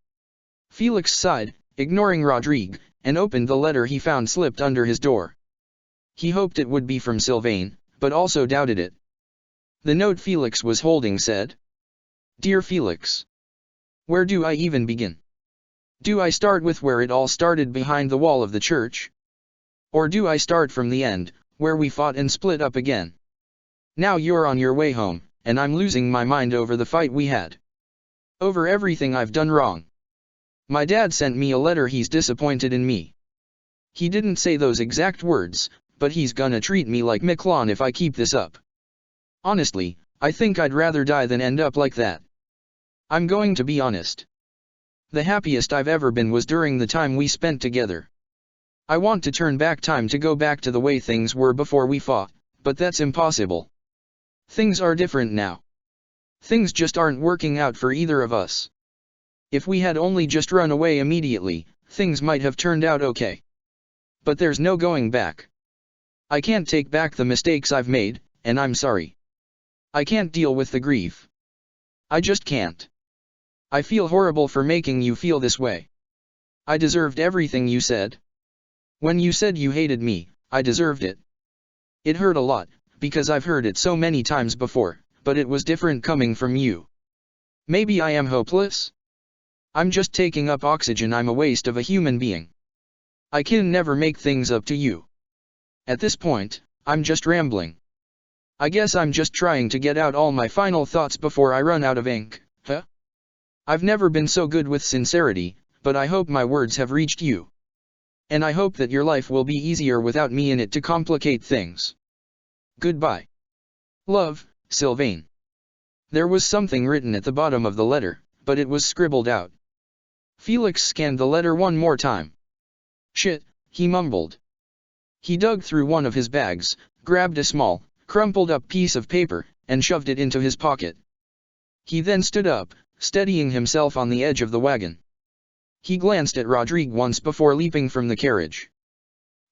Felix sighed, ignoring Rodrigue, and opened the letter he found slipped under his door. He hoped it would be from Sylvain, but also doubted it. The note Felix was holding said, Dear Felix. Where do I even begin? Do I start with where it all started behind the wall of the church? Or do I start from the end, where we fought and split up again? Now you're on your way home, and I'm losing my mind over the fight we had. Over everything I've done wrong. My dad sent me a letter, he's disappointed in me. He didn't say those exact words, but he's gonna treat me like Miquelon if I keep this up. Honestly, I think I'd rather die than end up like that. I'm going to be honest. The happiest I've ever been was during the time we spent together. I want to turn back time to go back to the way things were before we fought, but that's impossible. Things are different now. Things just aren't working out for either of us. If we had only just run away immediately, things might have turned out okay. But there's no going back. I can't take back the mistakes I've made, and I'm sorry. I can't deal with the grief. I just can't. I feel horrible for making you feel this way. I deserved everything you said. When you said you hated me, I deserved it. It hurt a lot, because I've heard it so many times before, but it was different coming from you. Maybe I am hopeless? I'm just taking up oxygen. I'm a waste of a human being. I can never make things up to you. At this point, I'm just rambling. I guess I'm just trying to get out all my final thoughts before I run out of ink, huh? I've never been so good with sincerity, but I hope my words have reached you. And I hope that your life will be easier without me in it to complicate things. Goodbye. Love, Sylvain. There was something written at the bottom of the letter, but it was scribbled out. Felix scanned the letter one more time. Shit, he mumbled. He dug through one of his bags, grabbed a small, crumpled up piece of paper, and shoved it into his pocket. He then stood up, steadying himself on the edge of the wagon. He glanced at Rodrigue once before leaping from the carriage.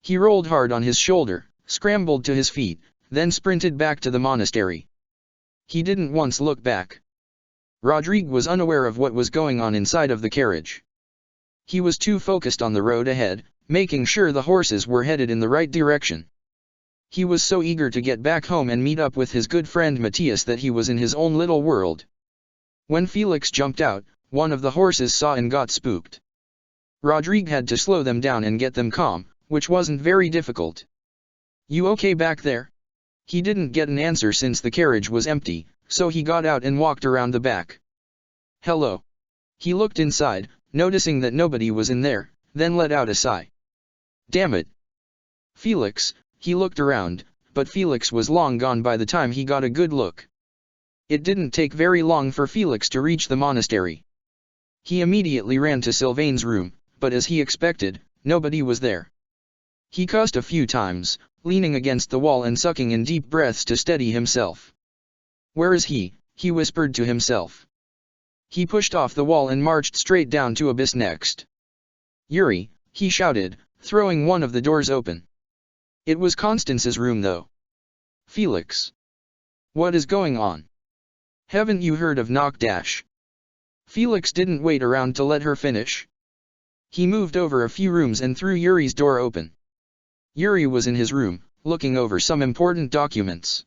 He rolled hard on his shoulder, scrambled to his feet, then sprinted back to the monastery. He didn't once look back. Rodrigue was unaware of what was going on inside of the carriage. He was too focused on the road ahead, making sure the horses were headed in the right direction. He was so eager to get back home and meet up with his good friend Matthias that he was in his own little world. When Felix jumped out, one of the horses saw and got spooked. Rodrigue had to slow them down and get them calm, which wasn't very difficult. "You okay back there?" He didn't get an answer since the carriage was empty, so he got out and walked around the back. "Hello." He looked inside, noticing that nobody was in there, then let out a sigh. "Damn it. Felix." He looked around, but Felix was long gone by the time he got a good look. It didn't take very long for Felix to reach the monastery. He immediately ran to Sylvain's room, but as he expected, nobody was there. He cussed a few times, leaning against the wall and sucking in deep breaths to steady himself. "Where is he?" he whispered to himself. He pushed off the wall and marched straight down to Abyss next. "Yuri," he shouted, throwing one of the doors open. It was Constance's room though. "Felix. What is going on? Haven't you heard of Knockdash?" Felix didn't wait around to let her finish. He moved over a few rooms and threw Yuri's door open. Yuri was in his room, looking over some important documents.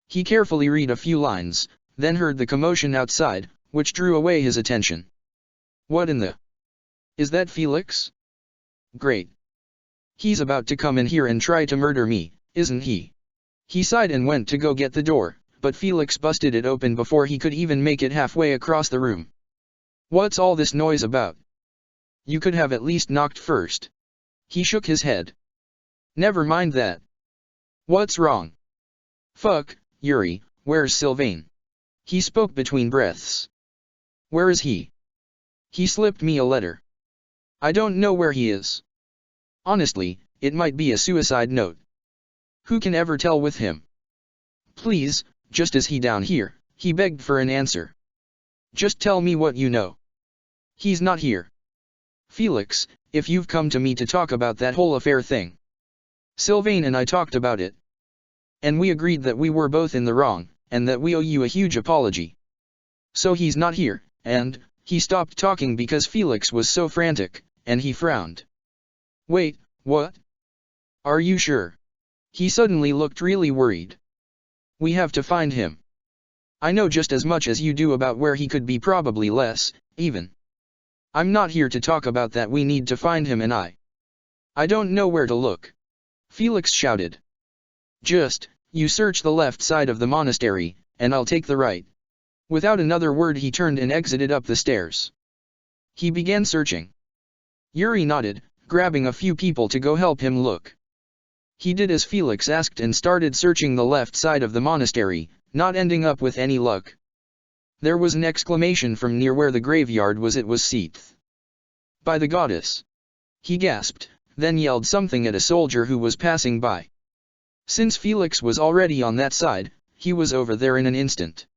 He carefully read a few lines, then heard the commotion outside, which drew away his attention. "What in the... Is that Felix? Great. He's about to come in here and try to murder me, isn't he?" He sighed and went to go get the door, but Felix busted it open before he could even make it halfway across the room. "What's all this noise about? You could have at least knocked first." He shook his head. "Never mind that. What's wrong?" "Fuck, Yuri, where's Sylvain?" He spoke between breaths. "Where is he? He slipped me a letter. I don't know where he is. Honestly, it might be a suicide note. Who can ever tell with him? Please, just as he down here," he begged for an answer. "Just tell me what you know." "He's not here. Felix, if you've come to me to talk about that whole affair thing. Sylvain and I talked about it. And we agreed that we were both in the wrong, and that we owe you a huge apology. So he's not here," and he stopped talking because Felix was so frantic, and he frowned. "Wait, what? Are you sure?" He suddenly looked really worried. "We have to find him. I know just as much as you do about where he could be, probably less, even. I'm not here to talk about that. We need to find him and I don't know where to look." Felix shouted. You search the left side of the monastery, and I'll take the right." Without another word he turned and exited up the stairs. He began searching. Yuri nodded, grabbing a few people to go help him look. He did as Felix asked and started searching the left side of the monastery, not ending up with any luck. There was an exclamation from near where the graveyard was. It was Seath. "By the goddess!" He gasped, then yelled something at a soldier who was passing by. Since Felix was already on that side, he was over there in an instant.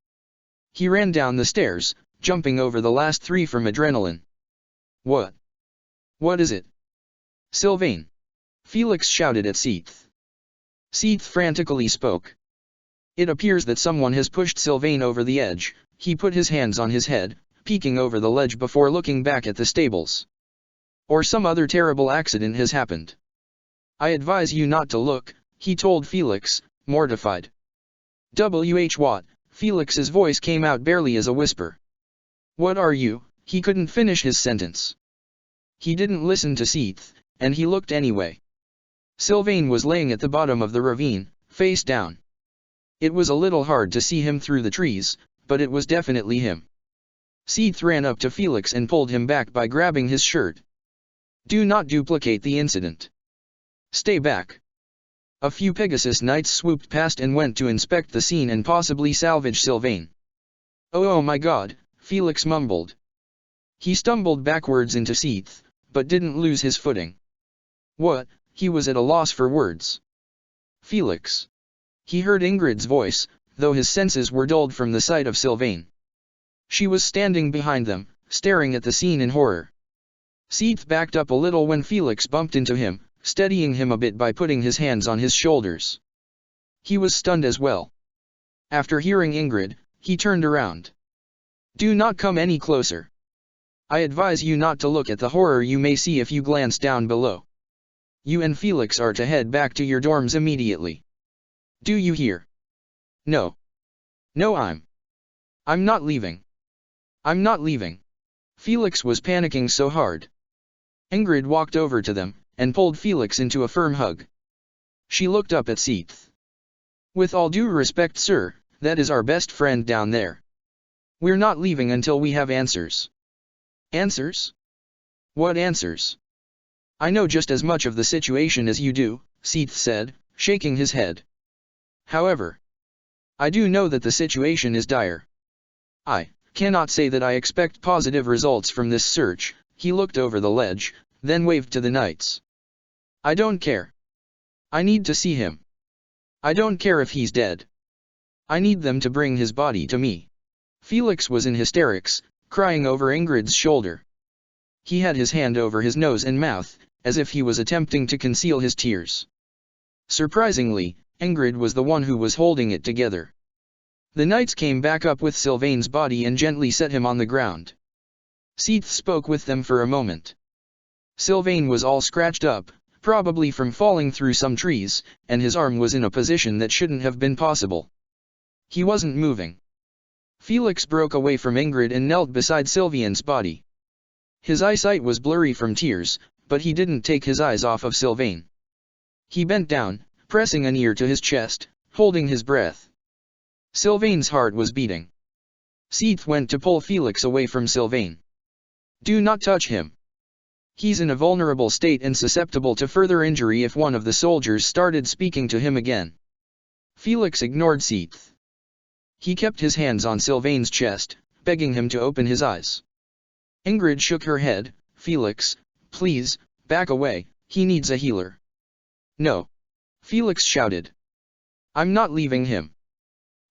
He ran down the stairs, jumping over the last three from adrenaline. "What? What is it?" "Sylvain!" Felix shouted at Seath. Seath frantically spoke. "It appears that someone has pushed Sylvain over the edge." He put his hands on his head, peeking over the ledge before looking back at the stables. "Or some other terrible accident has happened. I advise you not to look," he told Felix, mortified. What? Felix's voice came out barely as a whisper. What are you? He couldn't finish his sentence. He didn't listen to Seath, and he looked anyway. Sylvain was laying at the bottom of the ravine, face down. It was a little hard to see him through the trees, but it was definitely him. Seath ran up to Felix and pulled him back by grabbing his shirt. Do not duplicate the incident. Stay back. A few Pegasus Knights swooped past and went to inspect the scene and possibly salvage Sylvain. Oh my god, Felix mumbled. He stumbled backwards into Seath, but didn't lose his footing. What? He was at a loss for words. Felix. He heard Ingrid's voice, though his senses were dulled from the sight of Sylvain. She was standing behind them, staring at the scene in horror. Seath backed up a little when Felix bumped into him, steadying him a bit by putting his hands on his shoulders. He was stunned as well. After hearing Ingrid, he turned around. Do not come any closer. I advise you not to look at the horror you may see if you glance down below. You and Felix are to head back to your dorms immediately. Do you hear? No. No, I'm not leaving. I'm not leaving. Felix was panicking so hard. Ingrid walked over to them, and pulled Felix into a firm hug. She looked up at Seath. With all due respect, sir, that is our best friend down there. We're not leaving until we have answers. Answers? What answers? I know just as much of the situation as you do, Seath said, shaking his head. However, I do know that the situation is dire. I cannot say that I expect positive results from this search. He looked over the ledge, then waved to the knights. I don't care. I need to see him. I don't care if he's dead. I need them to bring his body to me. Felix was in hysterics, crying over Ingrid's shoulder. He had his hand over his nose and mouth, as if he was attempting to conceal his tears. Surprisingly, Ingrid was the one who was holding it together. The knights came back up with Sylvain's body and gently set him on the ground. Seath spoke with them for a moment. Sylvain was all scratched up, probably from falling through some trees, and his arm was in a position that shouldn't have been possible. He wasn't moving. Felix broke away from Ingrid and knelt beside Sylvain's body. His eyesight was blurry from tears, but he didn't take his eyes off of Sylvain. He bent down, pressing an ear to his chest, holding his breath. Sylvain's heart was beating. Seath went to pull Felix away from Sylvain. Do not touch him. He's in a vulnerable state and susceptible to further injury if one of the soldiers started speaking to him again. Felix ignored Seath. He kept his hands on Sylvain's chest, begging him to open his eyes. Ingrid shook her head. Felix, please, back away, he needs a healer. No. Felix shouted. I'm not leaving him.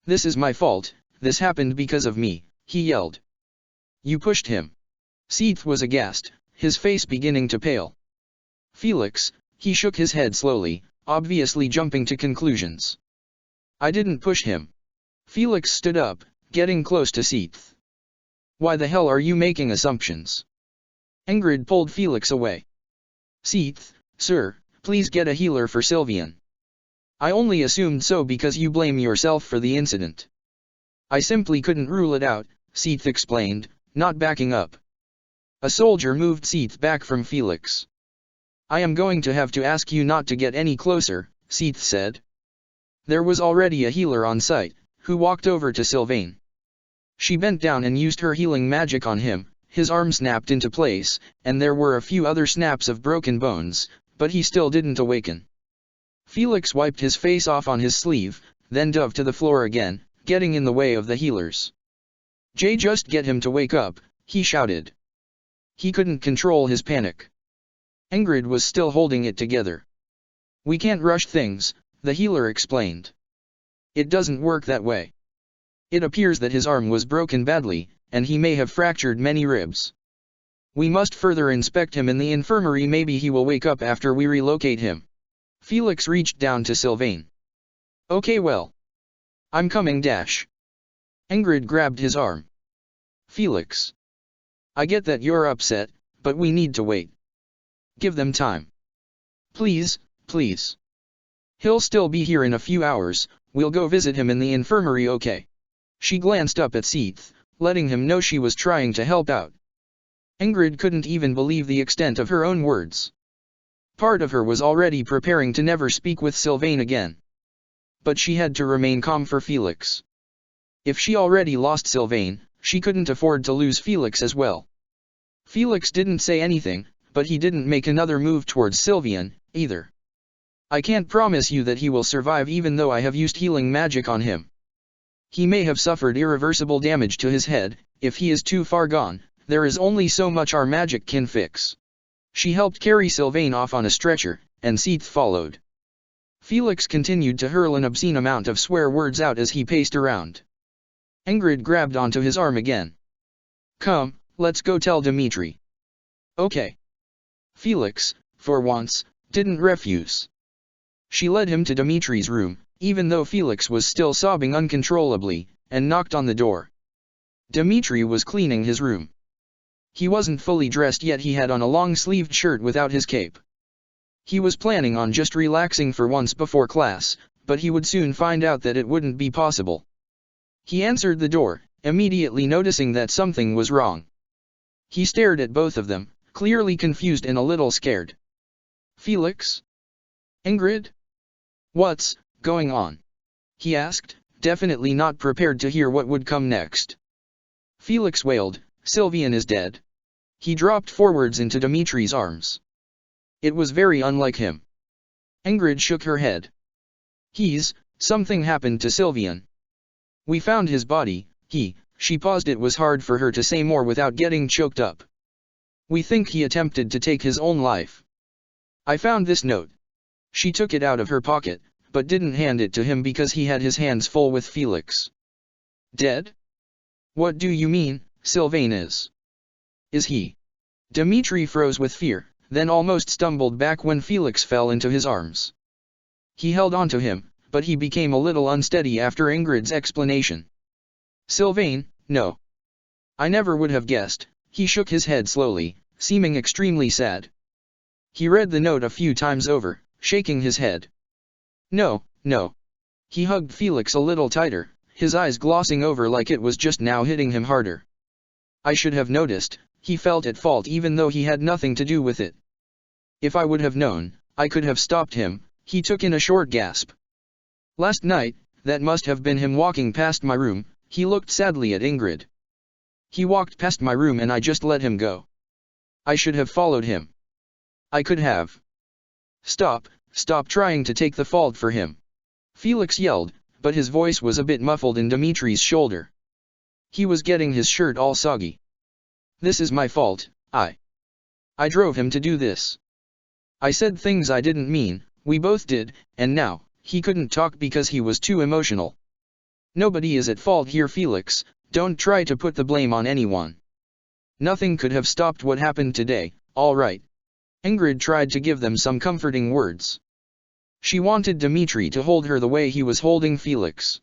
This is my fault, this happened because of me, he yelled. You pushed him. Seath was aghast, his face beginning to pale. Felix, he shook his head slowly, obviously jumping to conclusions. I didn't push him. Felix stood up, getting close to Seath. Why the hell are you making assumptions? Ingrid pulled Felix away. Seath, sir, please get a healer for Sylvain. I only assumed so because you blame yourself for the incident. I simply couldn't rule it out, Seath explained, not backing up. A soldier moved Seath back from Felix. I am going to have to ask you not to get any closer, Seath said. There was already a healer on site, who walked over to Sylvain. She bent down and used her healing magic on him. His arm snapped into place, and there were a few other snaps of broken bones, but he still didn't awaken. Felix wiped his face off on his sleeve, then dove to the floor again, getting in the way of the healers. Just get him to wake up, he shouted. He couldn't control his panic. Ingrid was still holding it together. We can't rush things, the healer explained. It doesn't work that way. It appears that his arm was broken badly, and he may have fractured many ribs. We must further inspect him in the infirmary, maybe he will wake up after we relocate him. Felix reached down to Sylvain. Okay, well. I'm coming. Ingrid grabbed his arm. Felix. I get that you're upset, but we need to wait. Give them time. Please, please. He'll still be here in a few hours, we'll go visit him in the infirmary, okay? She glanced up at Seath, letting him know she was trying to help out. Ingrid couldn't even believe the extent of her own words. Part of her was already preparing to never speak with Sylvain again. But she had to remain calm for Felix. If she already lost Sylvain, she couldn't afford to lose Felix as well. Felix didn't say anything, but he didn't make another move towards Sylvain, either. I can't promise you that he will survive even though I have used healing magic on him. He may have suffered irreversible damage to his head. If he is too far gone, there is only so much our magic can fix. She helped carry Sylvain off on a stretcher, and Seath followed. Felix continued to hurl an obscene amount of swear words out as he paced around. Ingrid grabbed onto his arm again. Come, let's go tell Dimitri. Okay. Felix, for once, didn't refuse. She led him to Dimitri's room, even though Felix was still sobbing uncontrollably, and knocked on the door. Dimitri was cleaning his room. He wasn't fully dressed yet. He had on a long-sleeved shirt without his cape. He was planning on just relaxing for once before class, but he would soon find out that it wouldn't be possible. He answered the door, immediately noticing that something was wrong. He stared at both of them, clearly confused and a little scared. Felix? Ingrid? What's going on? He asked, definitely not prepared to hear what would come next. Felix wailed, Sylvain is dead. He dropped forwards into Dimitri's arms. It was very unlike him. Ingrid shook her head. Something happened to Sylvain. We found his body, she paused. It was hard for her to say more without getting choked up. We think he attempted to take his own life. I found this note. She took it out of her pocket, but didn't hand it to him because he had his hands full with Felix. Dead? What do you mean? Sylvain is he? Dimitri froze with fear, then almost stumbled back when Felix fell into his arms. He held on to him, but he became a little unsteady after Ingrid's explanation. Sylvain, no. I never would have guessed. He shook his head slowly, seeming extremely sad. He read the note a few times over, shaking his head. No. He hugged Felix a little tighter, his eyes glossing over like it was just now hitting him harder. I should have noticed. He felt at fault even though he had nothing to do with it. If I would have known, I could have stopped him. He took in a short gasp. Last night, that must have been him walking past my room. He looked sadly at Ingrid. He walked past my room and I just let him go. I should have followed him. I could have. Stop trying to take the fault for him. Felix yelled, but his voice was a bit muffled in Dimitri's shoulder. He was getting his shirt all soggy. This is my fault. I drove him to do this. I said things I didn't mean, we both did, and now, he couldn't talk because he was too emotional. Nobody is at fault here, Felix, don't try to put the blame on anyone. Nothing could have stopped what happened today, all right. Ingrid tried to give them some comforting words. She wanted Dimitri to hold her the way he was holding Felix.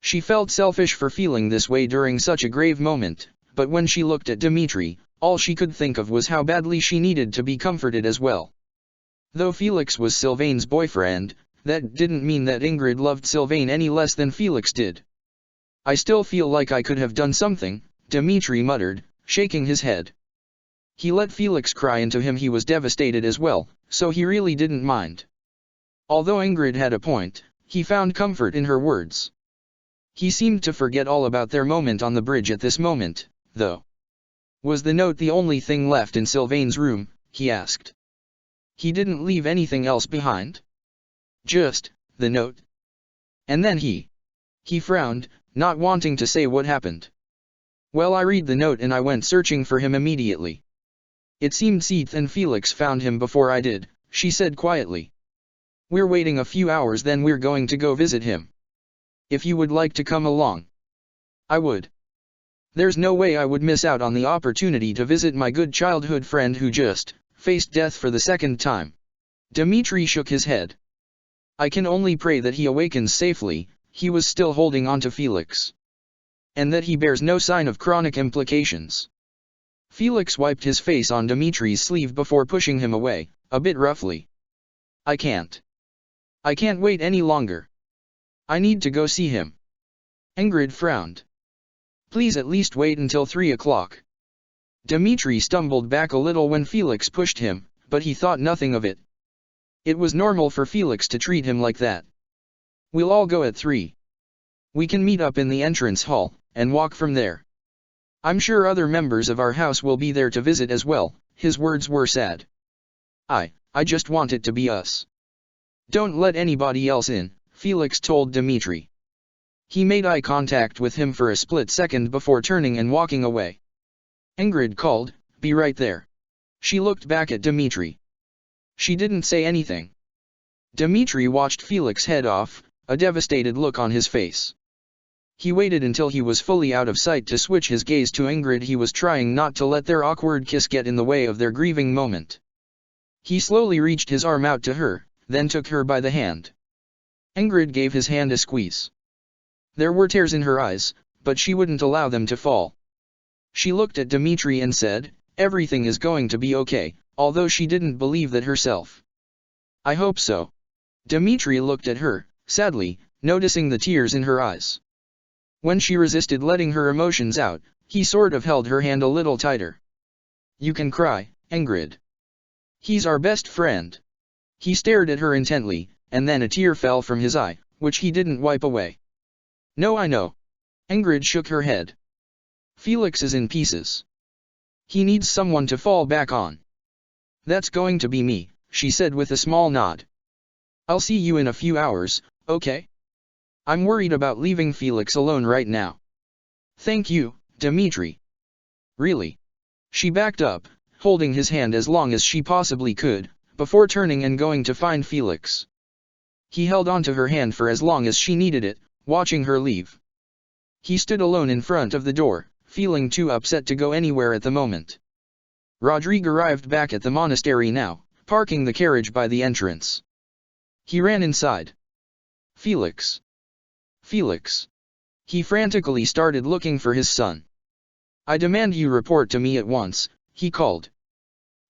She felt selfish for feeling this way during such a grave moment, but when she looked at Dimitri, all she could think of was how badly she needed to be comforted as well. Though Felix was Sylvain's boyfriend, that didn't mean that Ingrid loved Sylvain any less than Felix did. I still feel like I could have done something, Dimitri muttered, shaking his head. He let Felix cry into him. He was devastated as well, so he really didn't mind. Although Ingrid had a point, he found comfort in her words. He seemed to forget all about their moment on the bridge at this moment, though. Was the note the only thing left in Sylvain's room? He asked. He didn't leave anything else behind? Just the note. And then he frowned, not wanting to say what happened. Well, I read the note and I went searching for him immediately. It seemed Seath and Felix found him before I did, she said quietly. We're waiting a few hours, then we're going to go visit him. If you would like to come along. I would. There's no way I would miss out on the opportunity to visit my good childhood friend who just faced death for the second time. Dimitri shook his head. I can only pray that he awakens safely. He was still holding on to Felix. And that he bears no sign of chronic implications. Felix wiped his face on Dimitri's sleeve before pushing him away, a bit roughly. I can't. I can't wait any longer. I need to go see him. Ingrid frowned. Please at least wait until 3 o'clock. Dmitri stumbled back a little when Felix pushed him, but he thought nothing of it. It was normal for Felix to treat him like that. We'll all go at 3. We can meet up in the entrance hall, and walk from there. I'm sure other members of our house will be there to visit as well. His words were sad. I just want it to be us. Don't let anybody else in, Felix told Dmitri. He made eye contact with him for a split second before turning and walking away. Ingrid called, "Be right there." She looked back at Dmitri. She didn't say anything. Dmitri watched Felix head off, a devastated look on his face. He waited until he was fully out of sight to switch his gaze to Ingrid. He was trying not to let their awkward kiss get in the way of their grieving moment. He slowly reached his arm out to her, then took her by the hand. Ingrid gave his hand a squeeze. There were tears in her eyes, but she wouldn't allow them to fall. She looked at Dmitri and said, "Everything is going to be okay," although she didn't believe that herself. "I hope so." Dmitri looked at her, sadly, noticing the tears in her eyes. When she resisted letting her emotions out, he sort of held her hand a little tighter. "You can cry, Ingrid. He's our best friend." He stared at her intently, and then a tear fell from his eye, which he didn't wipe away. "No, I know." Ingrid shook her head. "Felix is in pieces. He needs someone to fall back on." "That's going to be me," she said with a small nod. "I'll see you in a few hours, okay? I'm worried about leaving Felix alone right now." "Thank you, Dmitri." "Really?" She backed up, holding his hand as long as she possibly could, before turning and going to find Felix. He held onto her hand for as long as she needed it, watching her leave. He stood alone in front of the door, feeling too upset to go anywhere at the moment. Rodrigue arrived back at the monastery now, parking the carriage by the entrance. He ran inside. "Felix! Felix!" He frantically started looking for his son. "I demand you report to me at once," he called.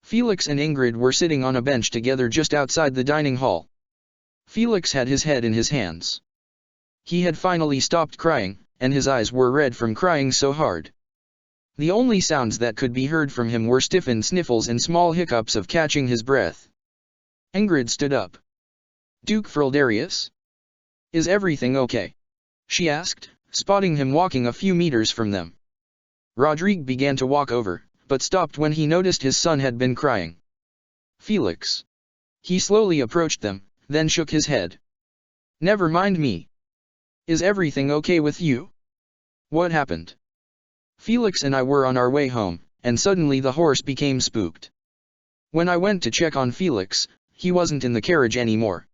Felix and Ingrid were sitting on a bench together just outside the dining hall. Felix had his head in his hands. He had finally stopped crying, and his eyes were red from crying so hard. The only sounds that could be heard from him were stiffened sniffles and small hiccups of catching his breath. Ingrid stood up. "Duke Frildarius? Is everything okay?" she asked, spotting him walking a few meters from them. Rodrigue began to walk over, but stopped when he noticed his son had been crying. "Felix." He slowly approached them, then shook his head. "Never mind me. Is everything okay with you? What happened?" "Felix and I were on our way home, and suddenly the horse became spooked. When I went to check on Felix, he wasn't in the carriage anymore."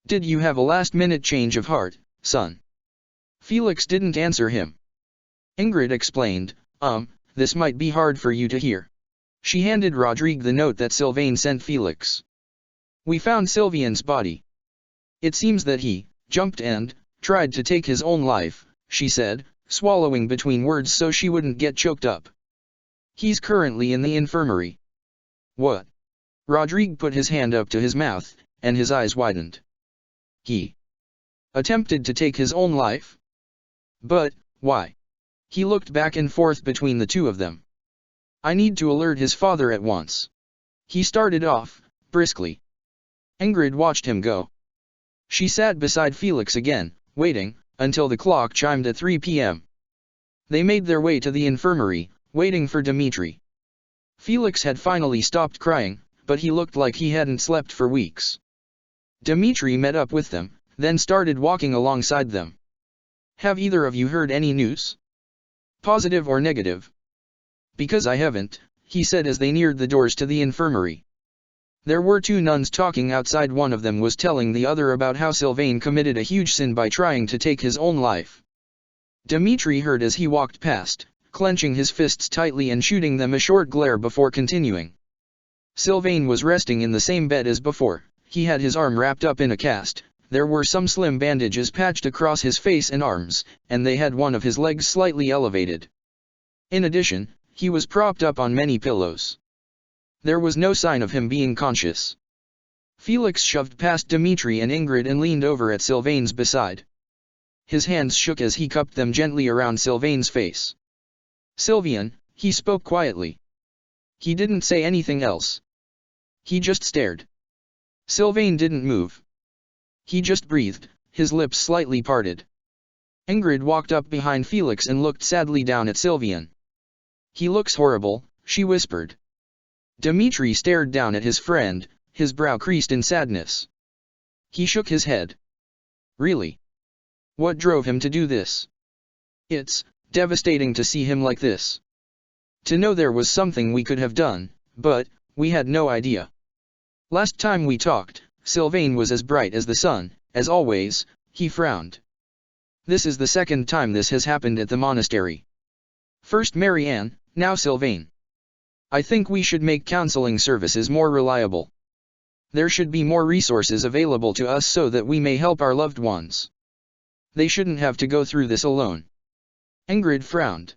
"Did you have a last-minute change of heart, son?" Felix didn't answer him. Ingrid explained, This might be hard for you to hear." She handed Rodrigue the note that Sylvain sent Felix. "We found Sylvain's body. It seems that he jumped and tried to take his own life," she said, swallowing between words so she wouldn't get choked up. "He's currently in the infirmary." "What?" Rodrigue put his hand up to his mouth, and his eyes widened. "He attempted to take his own life? But why?" He looked back and forth between the two of them. "I need to alert his father at once." He started off, briskly. Ingrid watched him go. She sat beside Felix again, waiting, until the clock chimed at 3 p.m. They made their way to the infirmary, waiting for Dmitri. Felix had finally stopped crying, but he looked like he hadn't slept for weeks. Dmitri met up with them, then started walking alongside them. "Have either of you heard any news? Positive or negative?" "Because I haven't," he said as they neared the doors to the infirmary. There were two nuns talking outside. One of them was telling the other about how Sylvain committed a huge sin by trying to take his own life. Dmitri heard as he walked past, clenching his fists tightly and shooting them a short glare before continuing. Sylvain was resting in the same bed as before. He had his arm wrapped up in a cast. There were some slim bandages patched across his face and arms, and they had one of his legs slightly elevated. In addition, he was propped up on many pillows. There was no sign of him being conscious. Felix shoved past Dmitri and Ingrid and leaned over at Sylvain's beside. His hands shook as he cupped them gently around Sylvain's face. "Sylvian," he spoke quietly. He didn't say anything else. He just stared. Sylvain didn't move. He just breathed, his lips slightly parted. Ingrid walked up behind Felix and looked sadly down at Sylvian. "He looks horrible," she whispered. Dmitri stared down at his friend, his brow creased in sadness. He shook his head. "Really? What drove him to do this? It's devastating to see him like this. To know there was something we could have done, but we had no idea. Last time we talked, Sylvain was as bright as the sun, as always." He frowned. "This is the second time this has happened at the monastery. First Marianne, now Sylvain. I think we should make counseling services more reliable. There should be more resources available to us so that we may help our loved ones. They shouldn't have to go through this alone." Ingrid frowned.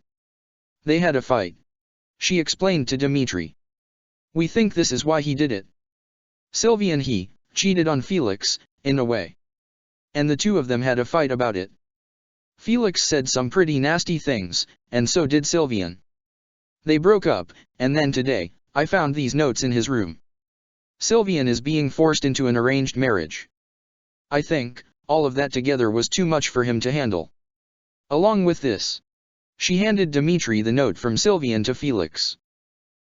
"They had a fight," she explained to Dmitri. "We think this is why he did it. Sylvian, he cheated on Felix, in a way. And the two of them had a fight about it. Felix said some pretty nasty things, and so did Sylvian. They broke up, and then today, I found these notes in his room. Sylvian is being forced into an arranged marriage. I think all of that together was too much for him to handle. Along with this." She handed Dmitri the note from Sylvian to Felix.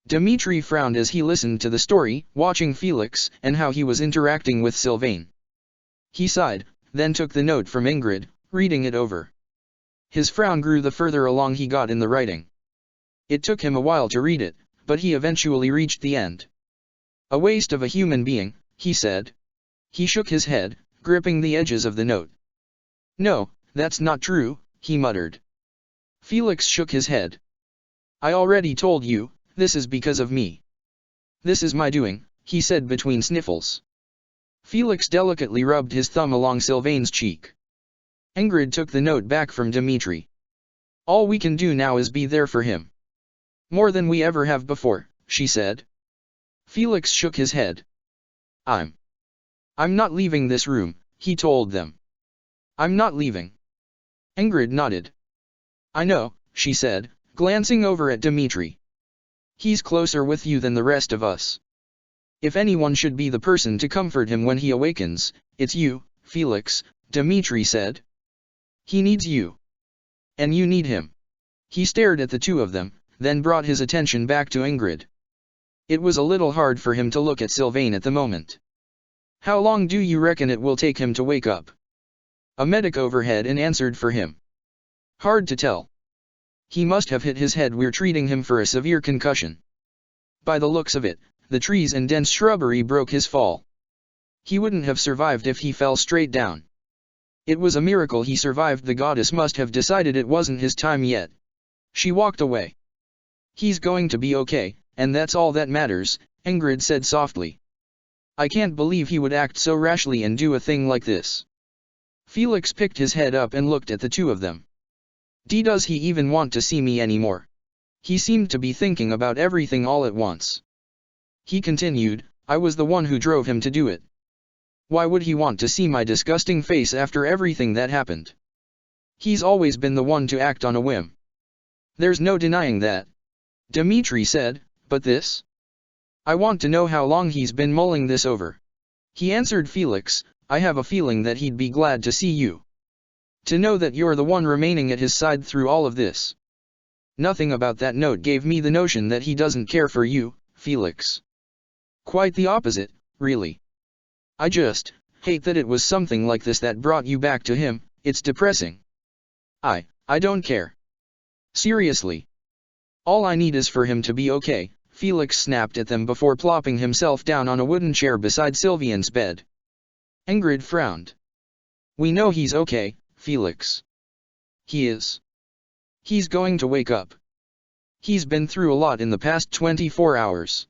Dmitri frowned as he listened to the story, watching Felix and how he was interacting with Sylvain. He sighed, then took the note from Ingrid, reading it over. His frown grew the further along he got in the writing. It took him a while to read it, but he eventually reached the end. "A waste of a human being," he said. He shook his head, gripping the edges of the note. "No, that's not true," he muttered. Felix shook his head. "I already told you, this is because of me. This is my doing," he said between sniffles. Felix delicately rubbed his thumb along Sylvain's cheek. Ingrid took the note back from Dmitri. "All we can do now is be there for him. More than we ever have before," she said. Felix shook his head. I'm not leaving this room," he told them. "I'm not leaving." Ingrid nodded. "I know," she said, glancing over at Dmitri. "He's closer with you than the rest of us. If anyone should be the person to comfort him when he awakens, it's you, Felix," Dmitri said. "He needs you. And you need him." He stared at the two of them, then brought his attention back to Ingrid. It was a little hard for him to look at Sylvain at the moment. "How long do you reckon it will take him to wake up?" A medic overhead and answered for him. "Hard to tell. He must have hit his head. We're treating him for a severe concussion. By the looks of it, the trees and dense shrubbery broke his fall. He wouldn't have survived if he fell straight down. It was a miracle he survived. The goddess must have decided it wasn't his time yet." She walked away. "He's going to be okay, and that's all that matters," Ingrid said softly. "I can't believe he would act so rashly and do a thing like this." Felix picked his head up and looked at the two of them. Does he even want to see me anymore?" He seemed to be thinking about everything all at once. He continued, "I was the one who drove him to do it. Why would he want to see my disgusting face after everything that happened? He's always been the one to act on a whim. There's no denying that," Dmitri said, "but this? I want to know how long he's been mulling this over." He answered Felix, "I have a feeling that he'd be glad to see you. To know that you're the one remaining at his side through all of this. Nothing about that note gave me the notion that he doesn't care for you, Felix. Quite the opposite, really. I just hate that it was something like this that brought you back to him. It's depressing. I don't care. Seriously. All I need is for him to be okay." Felix snapped at them before plopping himself down on a wooden chair beside Sylvian's bed. Ingrid frowned. "We know he's okay, Felix. He is. He's going to wake up. He's been through a lot in the past 24 hours.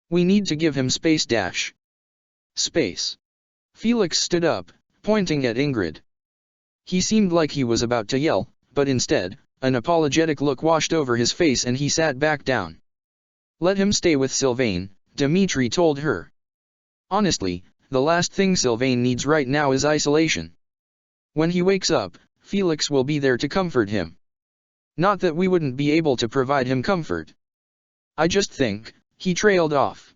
We need to give him space dash." "Space." Felix stood up, pointing at Ingrid. He seemed like he was about to yell, but instead, an apologetic look washed over his face and he sat back down. "Let him stay with Sylvain," Dmitri told her. Honestly, the last thing Sylvain needs right now is isolation. When he wakes up, Felix will be there to comfort him. Not that we wouldn't be able to provide him comfort. I just think, he trailed off.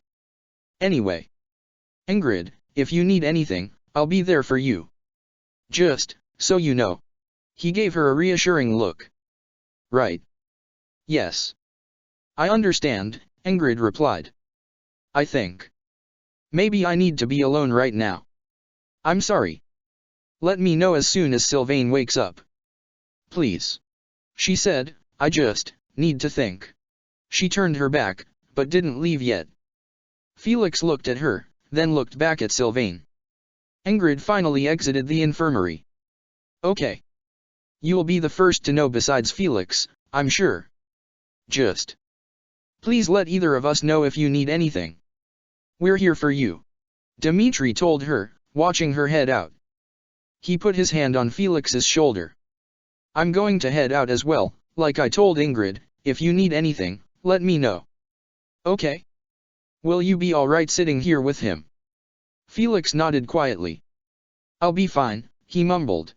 Anyway. Ingrid, if you need anything, I'll be there for you. Just, so you know. He gave her a reassuring look. Right. Yes. I understand, Ingrid replied. I think. Maybe I need to be alone right now. I'm sorry. Let me know as soon as Sylvain wakes up. Please. She said, I just need to think. She turned her back, but didn't leave yet. Felix looked at her, then looked back at Sylvain. Ingrid finally exited the infirmary. Okay. You'll be the first to know besides Felix, I'm sure. Just. Please let either of us know if you need anything. We're here for you. Dmitri told her, watching her head out. He put his hand on Felix's shoulder. I'm going to head out as well, like I told Ingrid, if you need anything, let me know. Okay. Will you be alright sitting here with him? Felix nodded quietly. I'll be fine, he mumbled.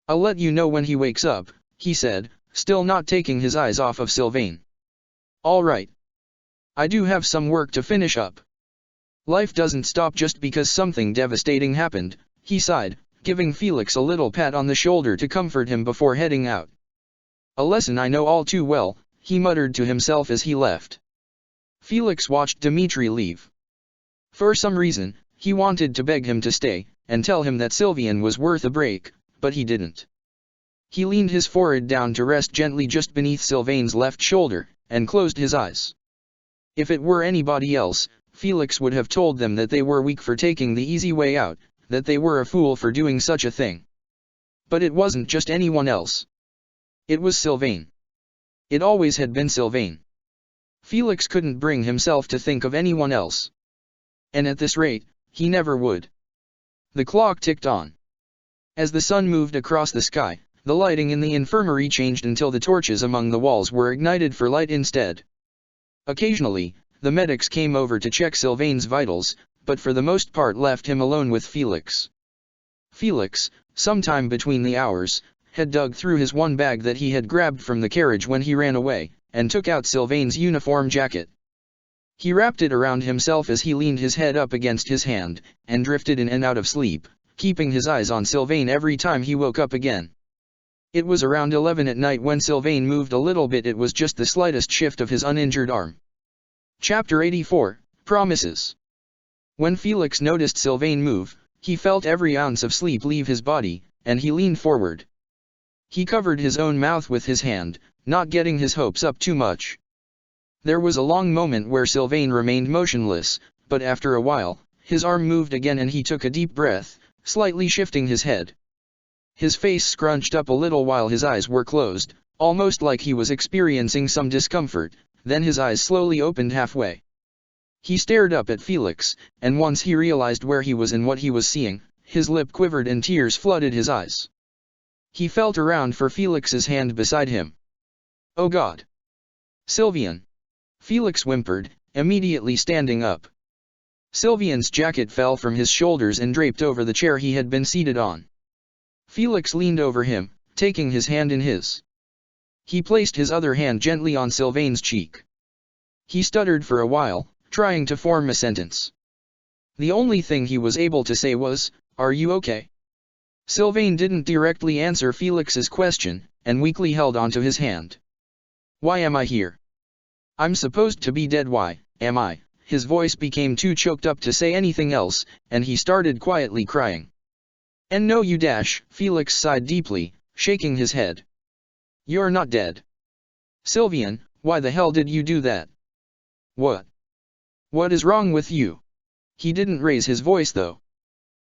I'll let you know when he wakes up, he said, still not taking his eyes off of Sylvain. All right. I do have some work to finish up. Life doesn't stop just because something devastating happened, he sighed, giving Felix a little pat on the shoulder to comfort him before heading out. A lesson I know all too well, he muttered to himself as he left. Felix watched Dmitri leave. For some reason, he wanted to beg him to stay, and tell him that Sylvain was worth a break, but he didn't. He leaned his forehead down to rest gently just beneath Sylvain's left shoulder, and closed his eyes. If it were anybody else, Felix would have told them that they were weak for taking the easy way out, that they were a fool for doing such a thing. But it wasn't just anyone else. It was Sylvain. It always had been Sylvain. Felix couldn't bring himself to think of anyone else. And at this rate, he never would. The clock ticked on. As the sun moved across the sky, the lighting in the infirmary changed until the torches among the walls were ignited for light instead. Occasionally, the medics came over to check Sylvain's vitals, but for the most part left him alone with Felix. Felix, sometime between the hours, had dug through his one bag that he had grabbed from the carriage when he ran away, and took out Sylvain's uniform jacket. He wrapped it around himself as he leaned his head up against his hand, and drifted in and out of sleep, keeping his eyes on Sylvain every time he woke up again. It was around 11 at night when Sylvain moved a little bit. It was just the slightest shift of his uninjured arm. Chapter 84, Promises. When Felix noticed Sylvain move, he felt every ounce of sleep leave his body, and he leaned forward. He covered his own mouth with his hand, not getting his hopes up too much. There was a long moment where Sylvain remained motionless, but after a while, his arm moved again and he took a deep breath, slightly shifting his head. His face scrunched up a little while his eyes were closed, almost like he was experiencing some discomfort, then his eyes slowly opened halfway. He stared up at Felix, and once he realized where he was and what he was seeing, his lip quivered and tears flooded his eyes. He felt around for Felix's hand beside him. Oh God! Sylvain! Felix whimpered, immediately standing up. Sylvain's jacket fell from his shoulders and draped over the chair he had been seated on. Felix leaned over him, taking his hand in his. He placed his other hand gently on Sylvain's cheek. He stuttered for a while, trying to form a sentence. The only thing he was able to say was, "Are you okay?" Sylvain didn't directly answer Felix's question, and weakly held onto his hand. "Why am I here? I'm supposed to be dead. Why am I?" His voice became too choked up to say anything else, and he started quietly crying. "And no you dash," Felix sighed deeply, shaking his head. "You're not dead. Sylvain, why the hell did you do that? What? What is wrong with you?" He didn't raise his voice though.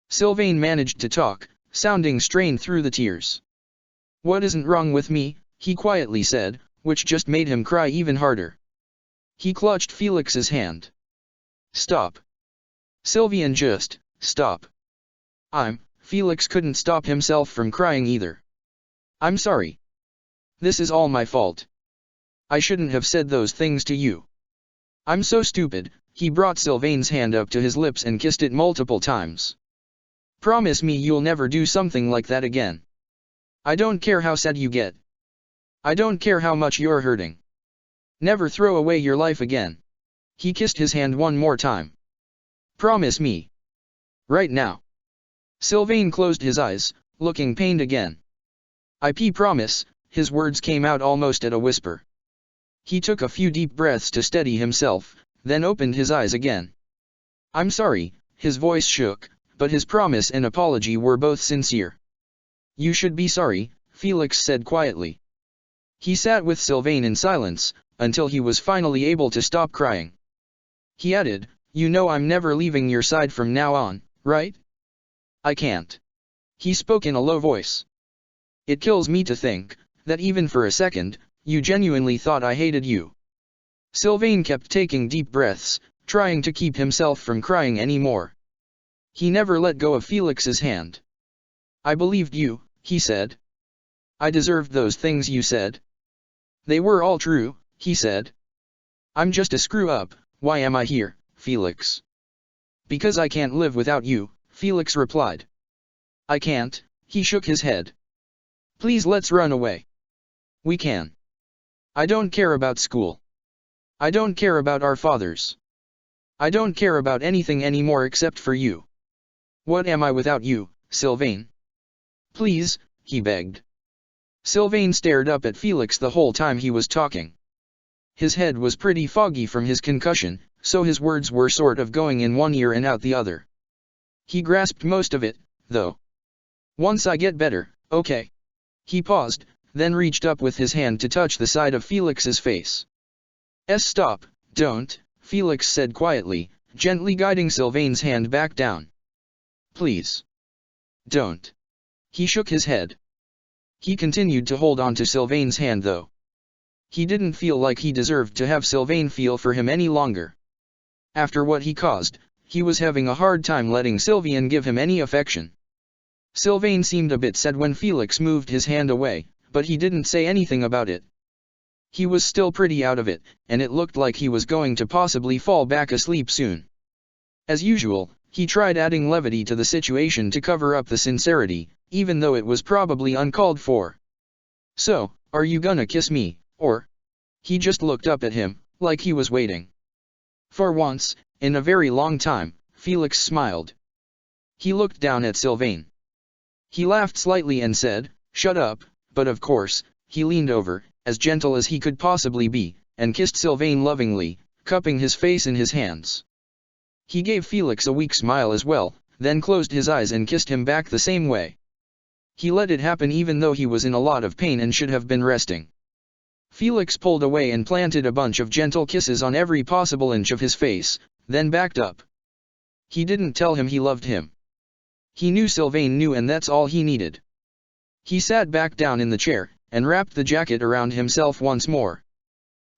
Sylvain managed to talk, sounding strained through the tears. "What isn't wrong with me?" he quietly said, which just made him cry even harder. He clutched Felix's hand. "Stop. Sylvain, just stop." Felix couldn't stop himself from crying either. "I'm sorry. This is all my fault. I shouldn't have said those things to you. I'm so stupid," he brought Sylvain's hand up to his lips and kissed it multiple times. Promise me you'll never do something like that again. I don't care how sad you get. I don't care how much you're hurting. Never throw away your life again. He kissed his hand one more time. Promise me. Right now. Sylvain closed his eyes, looking pained again. I promise, his words came out almost at a whisper. He took a few deep breaths to steady himself, then opened his eyes again. I'm sorry, his voice shook, but his promise and apology were both sincere. You should be sorry, Felix said quietly. He sat with Sylvain in silence, until he was finally able to stop crying. He added, you know I'm never leaving your side from now on, right? I can't. He spoke in a low voice. It kills me to think, that even for a second, you genuinely thought I hated you. Sylvain kept taking deep breaths, trying to keep himself from crying anymore. He never let go of Felix's hand. I believed you, he said. I deserved those things you said. They were all true, he said. I'm just a screw-up, why am I here, Felix? Because I can't live without you, Felix replied. I can't, he shook his head. Please let's run away. We can. I don't care about school. I don't care about our fathers. I don't care about anything anymore except for you. What am I without you, Sylvain? Please, he begged. Sylvain stared up at Felix the whole time he was talking. His head was pretty foggy from his concussion, so his words were sort of going in one ear and out the other. He grasped most of it, though. Once I get better, okay. He paused, then reached up with his hand to touch the side of Felix's face. Stop, don't, Felix said quietly, gently guiding Sylvain's hand back down. Please. Don't. He shook his head. He continued to hold on to Sylvain's hand though. He didn't feel like he deserved to have Sylvain feel for him any longer. After what he caused, he was having a hard time letting Sylvain give him any affection. Sylvain seemed a bit sad when Felix moved his hand away, but he didn't say anything about it. He was still pretty out of it, and it looked like he was going to possibly fall back asleep soon. As usual, he tried adding levity to the situation to cover up the sincerity, even though it was probably uncalled for. So, are you gonna kiss me, or? He just looked up at him, like he was waiting. For once, in a very long time, Felix smiled. He looked down at Sylvain. He laughed slightly and said, shut up, but of course, he leaned over, as gentle as he could possibly be, and kissed Sylvain lovingly, cupping his face in his hands. He gave Felix a weak smile as well, then closed his eyes and kissed him back the same way. He let it happen even though he was in a lot of pain and should have been resting. Felix pulled away and planted a bunch of gentle kisses on every possible inch of his face, then backed up. He didn't tell him he loved him. He knew Sylvain knew, and that's all he needed. He sat back down in the chair, and wrapped the jacket around himself once more.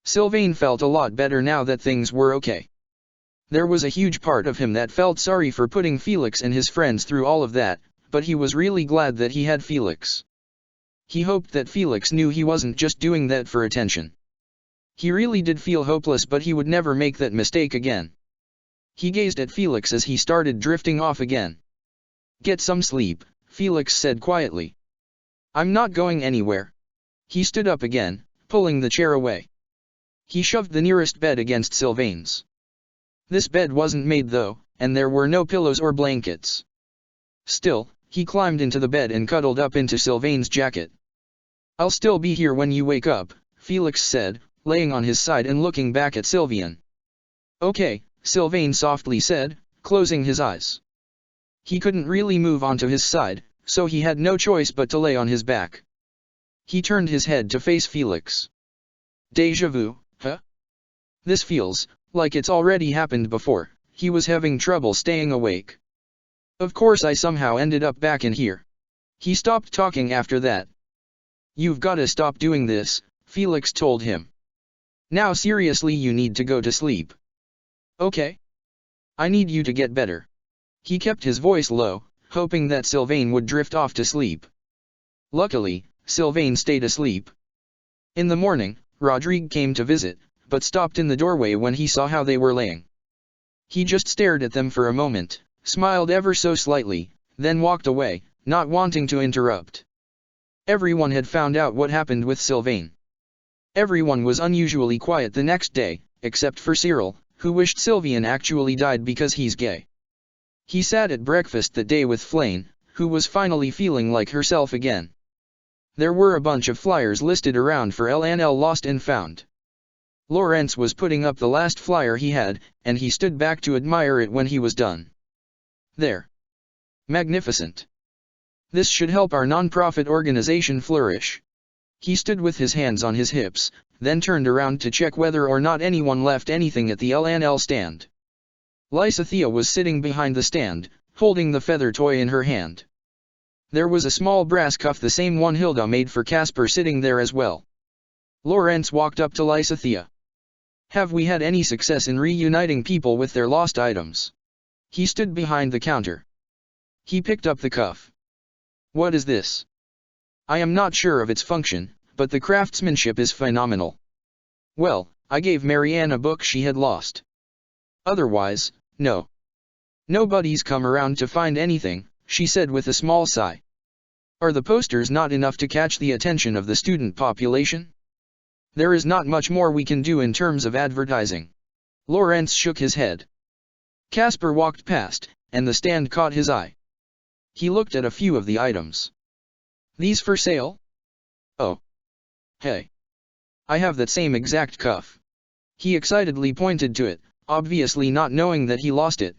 Sylvain felt a lot better now that things were okay. There was a huge part of him that felt sorry for putting Felix and his friends through all of that, but he was really glad that he had Felix. He hoped that Felix knew he wasn't just doing that for attention. He really did feel hopeless, but he would never make that mistake again. He gazed at Felix as he started drifting off again. Get some sleep, Felix said quietly. I'm not going anywhere. He stood up again, pulling the chair away. He shoved the nearest bed against Sylvain's. This bed wasn't made though, and there were no pillows or blankets. Still, he climbed into the bed and cuddled up into Sylvain's jacket. I'll still be here when you wake up, Felix said, laying on his side and looking back at Sylvain. Okay, Sylvain softly said, closing his eyes. He couldn't really move onto his side, so he had no choice but to lay on his back. He turned his head to face Felix. Déjà vu, huh? This feels like it's already happened before. He was having trouble staying awake. Of course I somehow ended up back in here. He stopped talking after that. You've gotta stop doing this, Felix told him. Now seriously, you need to go to sleep. Okay? I need you to get better. He kept his voice low, hoping that Sylvain would drift off to sleep. Luckily, Sylvain stayed asleep. In the morning, Rodrigue came to visit, but stopped in the doorway when he saw how they were laying. He just stared at them for a moment, smiled ever so slightly, then walked away, not wanting to interrupt. Everyone had found out what happened with Sylvain. Everyone was unusually quiet the next day, except for Cyril, who wished Sylvain actually died because he's gay. He sat at breakfast that day with Flane, who was finally feeling like herself again. There were a bunch of flyers listed around for LNL Lost and Found. Lawrence was putting up the last flyer he had, and he stood back to admire it when he was done. There. Magnificent. This should help our non-profit organization flourish. He stood with his hands on his hips, then turned around to check whether or not anyone left anything at the LNL stand. Lysithea was sitting behind the stand, holding the feather toy in her hand. There was a small brass cuff, the same one Hilda made for Casper, sitting there as well. Lawrence walked up to Lysithea. Have we had any success in reuniting people with their lost items? He stood behind the counter. He picked up the cuff. What is this? I am not sure of its function, but the craftsmanship is phenomenal. Well, I gave Marianne a book she had lost. Otherwise, no. Nobody's come around to find anything, she said with a small sigh. Are the posters not enough to catch the attention of the student population? There is not much more we can do in terms of advertising. Lawrence shook his head. Casper walked past, and the stand caught his eye. He looked at a few of the items. These for sale? Oh. Hey. I have that same exact cuff. He excitedly pointed to it, obviously not knowing that he lost it.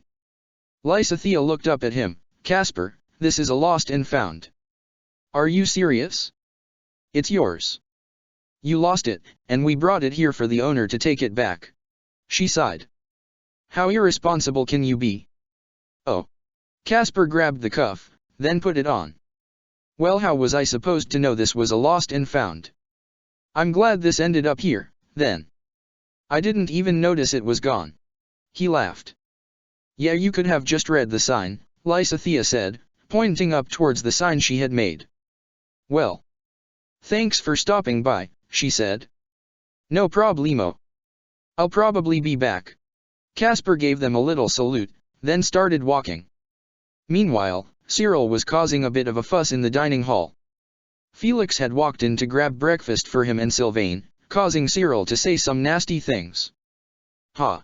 Lysithea looked up at him. Casper, this is a lost and found. Are you serious? It's yours. You lost it, and we brought it here for the owner to take it back. She sighed. How irresponsible can you be? Oh. Casper grabbed the cuff, then put it on. Well, how was I supposed to know this was a lost and found? I'm glad this ended up here, then. I didn't even notice it was gone. He laughed. Yeah, you could have just read the sign, Lysithea said, pointing up towards the sign she had made. Well. Thanks for stopping by, she said. No problemo. I'll probably be back. Casper gave them a little salute, then started walking. Meanwhile, Cyril was causing a bit of a fuss in the dining hall. Felix had walked in to grab breakfast for him and Sylvain, causing Cyril to say some nasty things. Ha.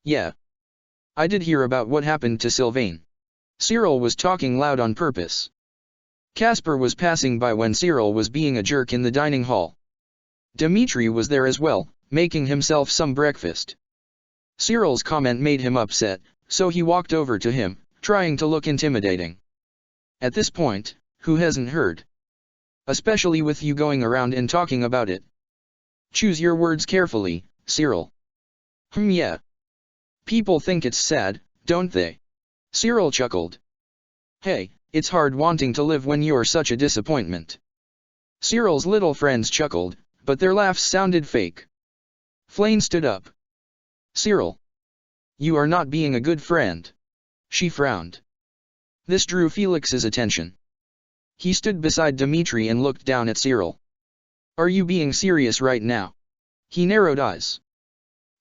Yeah. I did hear about what happened to Sylvain. Cyril was talking loud on purpose. Casper was passing by when Cyril was being a jerk in the dining hall. Dimitri was there as well, making himself some breakfast. Cyril's comment made him upset, so he walked over to him, trying to look intimidating. At this point, who hasn't heard? Especially with you going around and talking about it. Choose your words carefully, Cyril. Yeah. People think it's sad, don't they? Cyril chuckled. Hey, it's hard wanting to live when you're such a disappointment. Cyril's little friends chuckled, but their laughs sounded fake. Flane stood up. Cyril. You are not being a good friend. She frowned. This drew Felix's attention. He stood beside Dimitri and looked down at Cyril. Are you being serious right now? He narrowed eyes.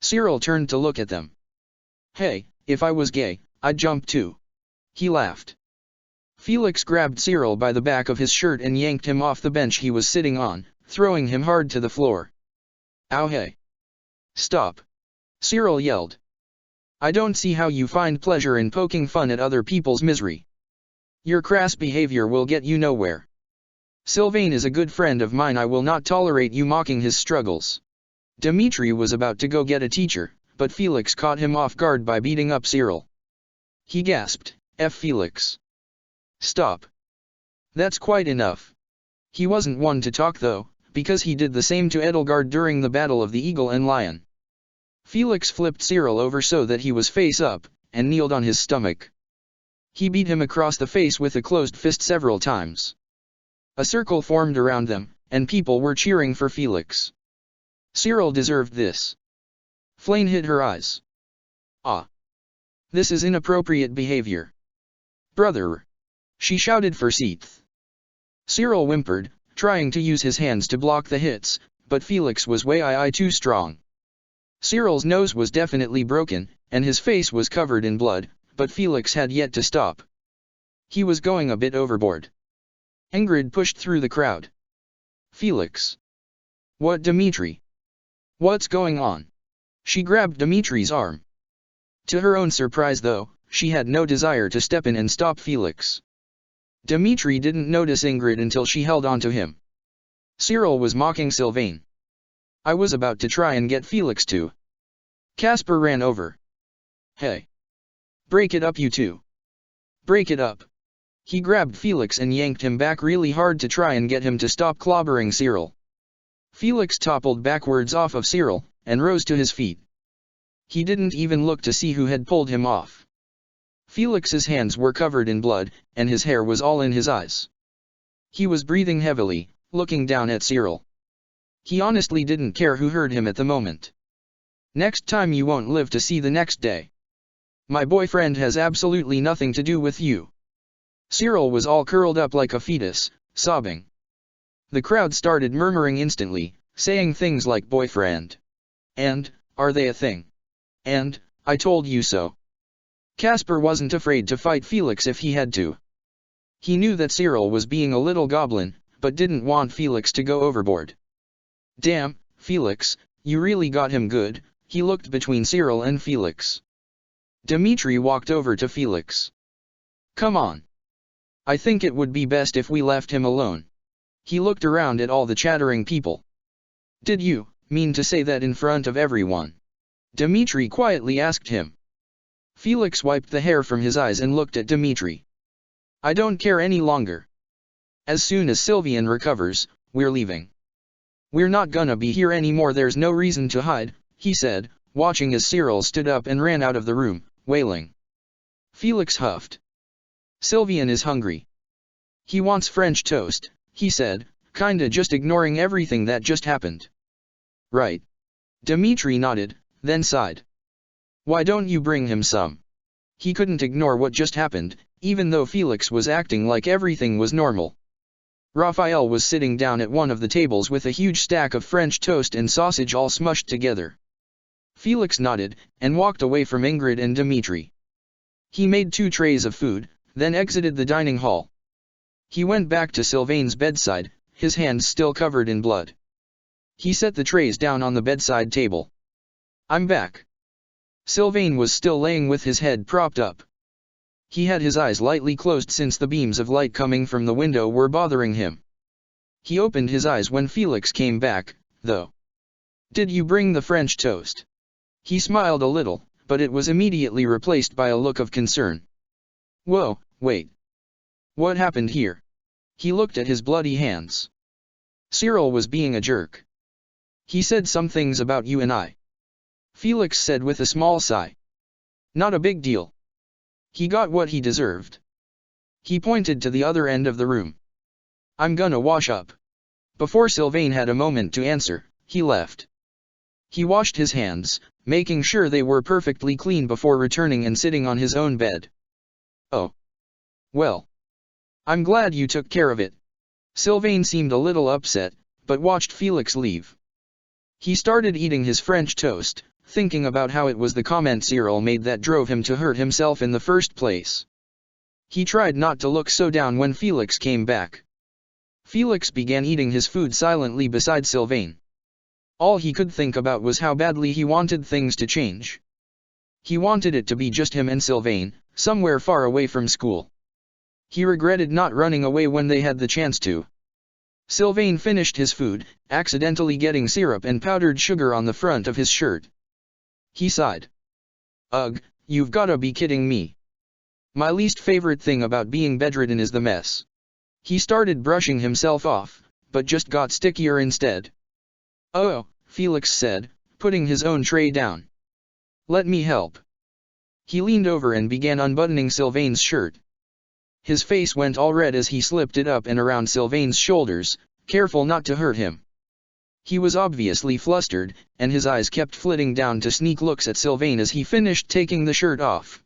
Cyril turned to look at them. Hey, if I was gay, I'd jump too. He laughed. Felix grabbed Cyril by the back of his shirt and yanked him off the bench he was sitting on, throwing him hard to the floor. Ow, hey. Stop. Cyril yelled. I don't see how you find pleasure in poking fun at other people's misery. Your crass behavior will get you nowhere. Sylvain is a good friend of mine. I will not tolerate you mocking his struggles. Dimitri was about to go get a teacher, but Felix caught him off guard by beating up Cyril. He gasped, F. Felix. Stop. That's quite enough. He wasn't one to talk though, because he did the same to Edelgard during the Battle of the Eagle and Lion. Felix flipped Cyril over so that he was face up, and kneeled on his stomach. He beat him across the face with a closed fist several times. A circle formed around them, and people were cheering for Felix. Cyril deserved this. Flane hid her eyes. Ah. This is inappropriate behavior. Brother. She shouted for Seath. Cyril whimpered, trying to use his hands to block the hits, but Felix was way too strong. Cyril's nose was definitely broken, and his face was covered in blood, but Felix had yet to stop. He was going a bit overboard. Ingrid pushed through the crowd. Felix. What, Dmitri? What's going on? She grabbed Dmitri's arm. To her own surprise though, she had no desire to step in and stop Felix. Dmitri didn't notice Ingrid until she held on to him. Cyril was mocking Sylvain. I was about to try and get Felix to. Casper ran over. Hey. Break it up, you two. Break it up. He grabbed Felix and yanked him back really hard to try and get him to stop clobbering Cyril. Felix toppled backwards off of Cyril, and rose to his feet. He didn't even look to see who had pulled him off. Felix's hands were covered in blood, and his hair was all in his eyes. He was breathing heavily, looking down at Cyril. He honestly didn't care who heard him at the moment. Next time you won't live to see the next day. My boyfriend has absolutely nothing to do with you. Cyril was all curled up like a fetus, sobbing. The crowd started murmuring instantly, saying things like boyfriend. And, are they a thing? And, I told you so. Casper wasn't afraid to fight Felix if he had to. He knew that Cyril was being a little goblin, but didn't want Felix to go overboard. Damn, Felix, you really got him good, he looked between Cyril and Felix. Dmitri walked over to Felix. Come on. I think it would be best if we left him alone. He looked around at all the chattering people. Did you mean to say that in front of everyone? Dmitri quietly asked him. Felix wiped the hair from his eyes and looked at Dmitri. I don't care any longer. As soon as Sylvain recovers, we're leaving. We're not gonna be here anymore, there's no reason to hide, he said, watching as Cyril stood up and ran out of the room, wailing. Felix huffed. Sylvain is hungry. He wants French toast, he said, kinda just ignoring everything that just happened. Right. Dmitri nodded, then sighed. Why don't you bring him some? He couldn't ignore what just happened, even though Felix was acting like everything was normal. Raphael was sitting down at one of the tables with a huge stack of French toast and sausage all smushed together. Felix nodded, and walked away from Ingrid and Dmitri. He made 2 trays of food, then exited the dining hall. He went back to Sylvain's bedside, his hands still covered in blood. He set the trays down on the bedside table. I'm back. Sylvain was still laying with his head propped up. He had his eyes lightly closed since the beams of light coming from the window were bothering him. He opened his eyes when Felix came back, though. Did you bring the French toast? He smiled a little, but it was immediately replaced by a look of concern. Whoa, wait. What happened here? He looked at his bloody hands. Cyril was being a jerk. He said some things about you and I. Felix said with a small sigh. Not a big deal. He got what he deserved. He pointed to the other end of the room. I'm gonna wash up. Before Sylvain had a moment to answer, he left. He washed his hands, making sure they were perfectly clean before returning and sitting on his own bed. Oh. Well. I'm glad you took care of it. Sylvain seemed a little upset, but watched Felix leave. He started eating his French toast, thinking about how it was the comment Cyril made that drove him to hurt himself in the first place. He tried not to look so down when Felix came back. Felix began eating his food silently beside Sylvain. All he could think about was how badly he wanted things to change. He wanted it to be just him and Sylvain, somewhere far away from school. He regretted not running away when they had the chance to. Sylvain finished his food, accidentally getting syrup and powdered sugar on the front of his shirt. He sighed. Ugh, you've gotta be kidding me. My least favorite thing about being bedridden is the mess. He started brushing himself off, but just got stickier instead. Oh, Felix said, putting his own tray down. Let me help. He leaned over and began unbuttoning Sylvain's shirt. His face went all red as he slipped it up and around Sylvain's shoulders, careful not to hurt him. He was obviously flustered, and his eyes kept flitting down to sneak looks at Sylvain as he finished taking the shirt off.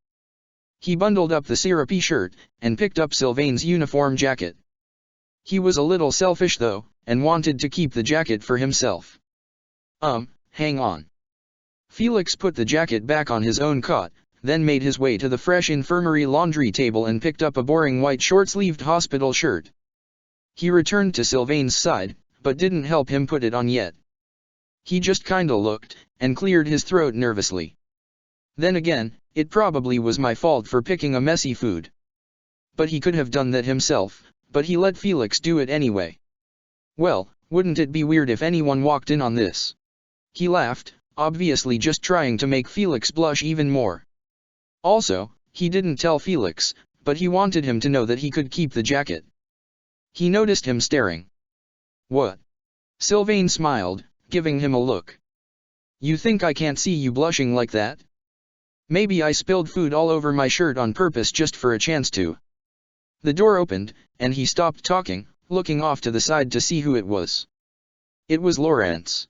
He bundled up the syrupy shirt, and picked up Sylvain's uniform jacket. He was a little selfish though, and wanted to keep the jacket for himself. Hang on. Felix put the jacket back on his own cot, then made his way to the fresh infirmary laundry table and picked up a boring white short-sleeved hospital shirt. He returned to Sylvain's side, but didn't help him put it on yet. He just kinda looked, and cleared his throat nervously. Then again, it probably was my fault for picking a messy food. But he could have done that himself, but he let Felix do it anyway. Well, wouldn't it be weird if anyone walked in on this? He laughed, obviously just trying to make Felix blush even more. Also, he didn't tell Felix, but he wanted him to know that he could keep the jacket. He noticed him staring. What? Sylvain smiled, giving him a look. You think I can't see you blushing like that? Maybe I spilled food all over my shirt on purpose just for a chance to. The door opened, and he stopped talking, looking off to the side to see who it was. It was Laurence.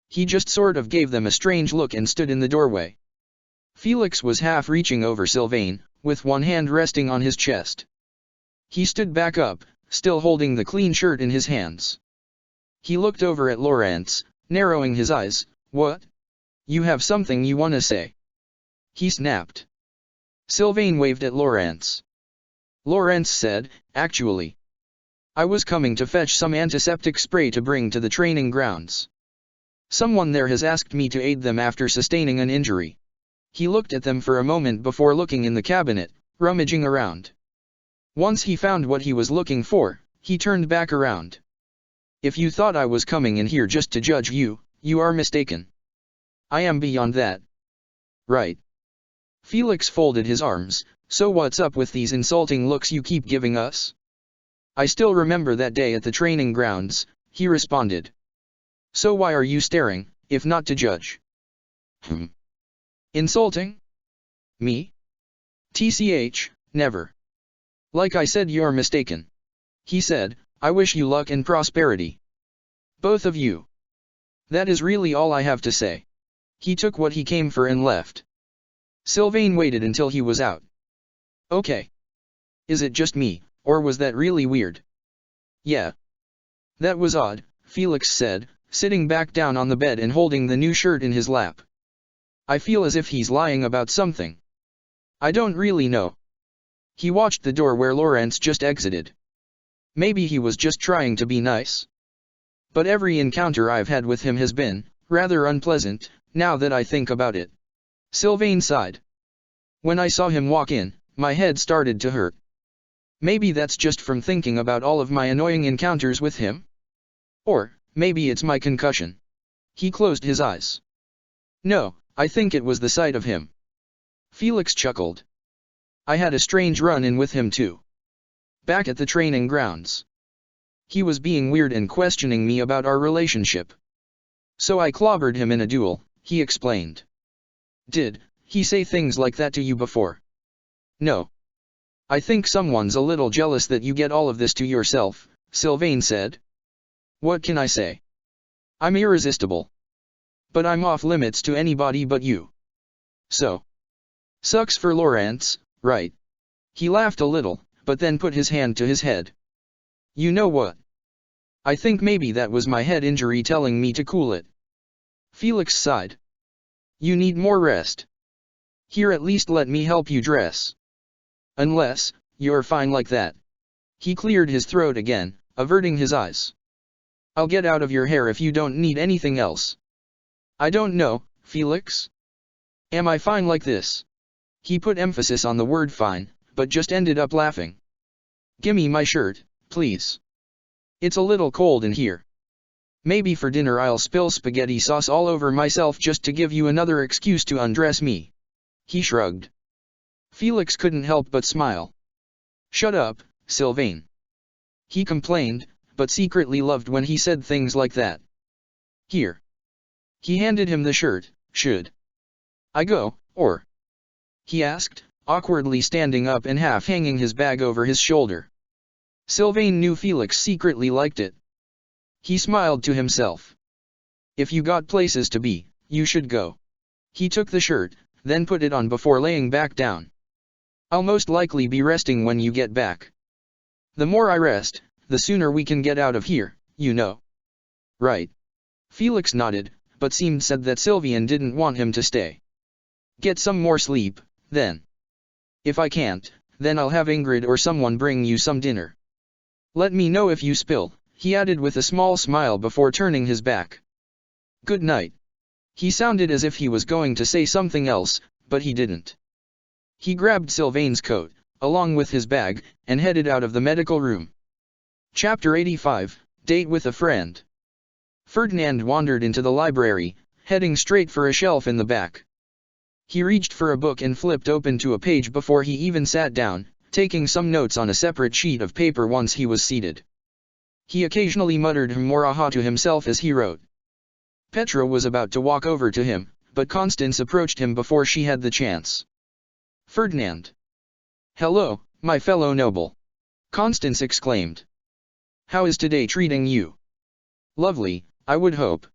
He just sort of gave them a strange look and stood in the doorway. Felix was half reaching over Sylvain, with one hand resting on his chest. He stood back up, still holding the clean shirt in his hands. He looked over at Laurence, narrowing his eyes. What? You have something you wanna say? He snapped. Sylvain waved at Laurence. Laurence said, actually. I was coming to fetch some antiseptic spray to bring to the training grounds. Someone there has asked me to aid them after sustaining an injury. He looked at them for a moment before looking in the cabinet, rummaging around. Once he found what he was looking for, he turned back around. If you thought I was coming in here just to judge you, you are mistaken. I am beyond that. Right. Felix folded his arms. So what's up with these insulting looks you keep giving us? I still remember that day at the training grounds, he responded. So why are you staring, if not to judge? Insulting? Me? TCH, never. Like I said, you're mistaken. He said, I wish you luck and prosperity. Both of you. That is really all I have to say. He took what he came for and left. Sylvain waited until he was out. Okay. Is it just me, or was that really weird? Yeah. That was odd, Felix said, sitting back down on the bed and holding the new shirt in his lap. I feel as if he's lying about something. I don't really know. He watched the door where Laurence just exited. Maybe he was just trying to be nice. But every encounter I've had with him has been rather unpleasant, now that I think about it. Sylvain sighed. When I saw him walk in, my head started to hurt. Maybe that's just from thinking about all of my annoying encounters with him? Or, maybe it's my concussion. He closed his eyes. No, I think it was the sight of him. Felix chuckled. I had a strange run-in with him too. Back at the training grounds. He was being weird and questioning me about our relationship. So I clobbered him in a duel, he explained. Did he say things like that to you before? No. I think someone's a little jealous that you get all of this to yourself, Sylvain said. What can I say? I'm irresistible. But I'm off limits to anybody but you. So. Sucks for Laurence, right? He laughed a little, but then put his hand to his head. You know what? I think maybe that was my head injury telling me to cool it. Felix sighed. You need more rest. Here, at least let me help you dress. Unless, you're fine like that. He cleared his throat again, averting his eyes. I'll get out of your hair if you don't need anything else. I don't know, Felix. Am I fine like this? He put emphasis on the word fine, but just ended up laughing. Gimme my shirt, please. It's a little cold in here. Maybe for dinner I'll spill spaghetti sauce all over myself just to give you another excuse to undress me. He shrugged. Felix couldn't help but smile. Shut up, Sylvain. He complained, but secretly loved when he said things like that. Here. He handed him the shirt. Should I go, or? He asked, awkwardly standing up and half hanging his bag over his shoulder. Sylvain knew Felix secretly liked it. He smiled to himself. If you got places to be, you should go. He took the shirt, then put it on before laying back down. I'll most likely be resting when you get back. The more I rest, the sooner we can get out of here, you know. Right. Felix nodded, but said that Sylvian didn't want him to stay. Get some more sleep, then. If I can't, then I'll have Ingrid or someone bring you some dinner. Let me know if you spill, he added with a small smile before turning his back. Good night. He sounded as if he was going to say something else, but he didn't. He grabbed Sylvain's coat, along with his bag, and headed out of the medical room. Chapter 85, Date with a Friend. Ferdinand wandered into the library, heading straight for a shelf in the back. He reached for a book and flipped open to a page before he even sat down, taking some notes on a separate sheet of paper once he was seated. He occasionally muttered "Moraha" to himself as he wrote. Petra was about to walk over to him, but Constance approached him before she had the chance. Ferdinand. Hello, my fellow noble. Constance exclaimed. How is today treating you? Lovely, I would hope.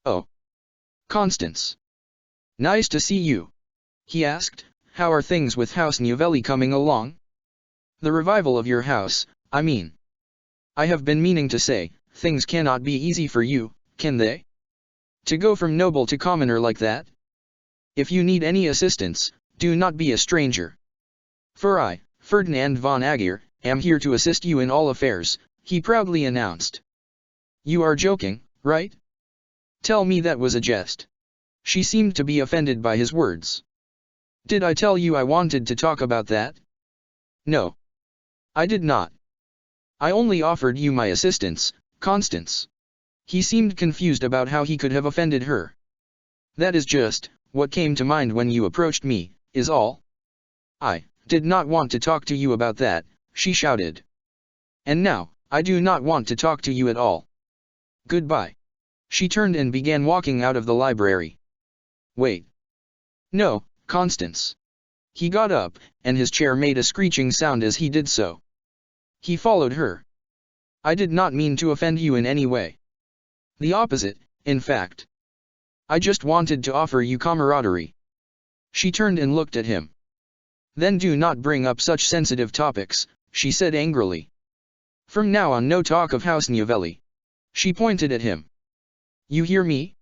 Oh. Constance. Nice to see you. He asked, how are things with House Novelli coming along? The revival of your house, I mean. I have been meaning to say, things cannot be easy for you, can they? To go from noble to commoner like that? If you need any assistance, do not be a stranger. For I, Ferdinand von Aegir, am here to assist you in all affairs, he proudly announced. You are joking, right? Tell me that was a jest. She seemed to be offended by his words. Did I tell you I wanted to talk about that? No. I did not. I only offered you my assistance, Constance. He seemed confused about how he could have offended her. That is just what came to mind when you approached me, is all. I did not want to talk to you about that, she shouted. And now, I do not want to talk to you at all. Goodbye. She turned and began walking out of the library. Wait. No, Constance. He got up, and his chair made a screeching sound as he did so. He followed her. I did not mean to offend you in any way. The opposite, in fact. I just wanted to offer you camaraderie. She turned and looked at him. Then do not bring up such sensitive topics, she said angrily. From now on no talk of House Novelli. She pointed at him. You hear me?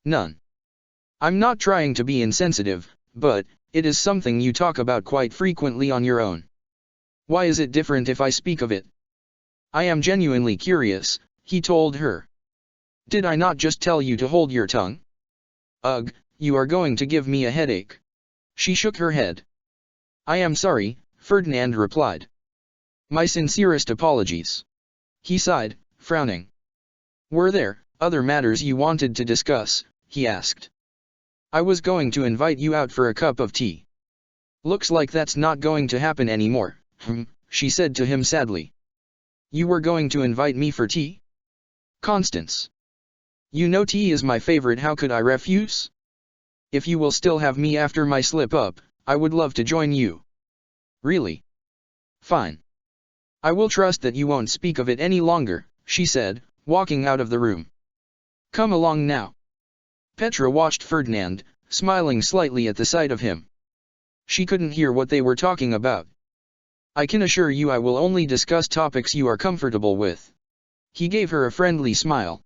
None. I'm not trying to be insensitive, but it is something you talk about quite frequently on your own. Why is it different if I speak of it? I am genuinely curious, he told her. Did I not just tell you to hold your tongue? Ugh, you are going to give me a headache. She shook her head. I am sorry, Ferdinand replied. My sincerest apologies. He sighed, frowning. Were there other matters you wanted to discuss? He asked. I was going to invite you out for a cup of tea. Looks like that's not going to happen anymore, she said to him sadly. You were going to invite me for tea? Constance. You know tea is my favorite, how could I refuse? If you will still have me after my slip-up, I would love to join you. Really? Fine. I will trust that you won't speak of it any longer, she said, walking out of the room. Come along now. Petra watched Ferdinand, smiling slightly at the sight of him. She couldn't hear what they were talking about. I can assure you I will only discuss topics you are comfortable with. He gave her a friendly smile.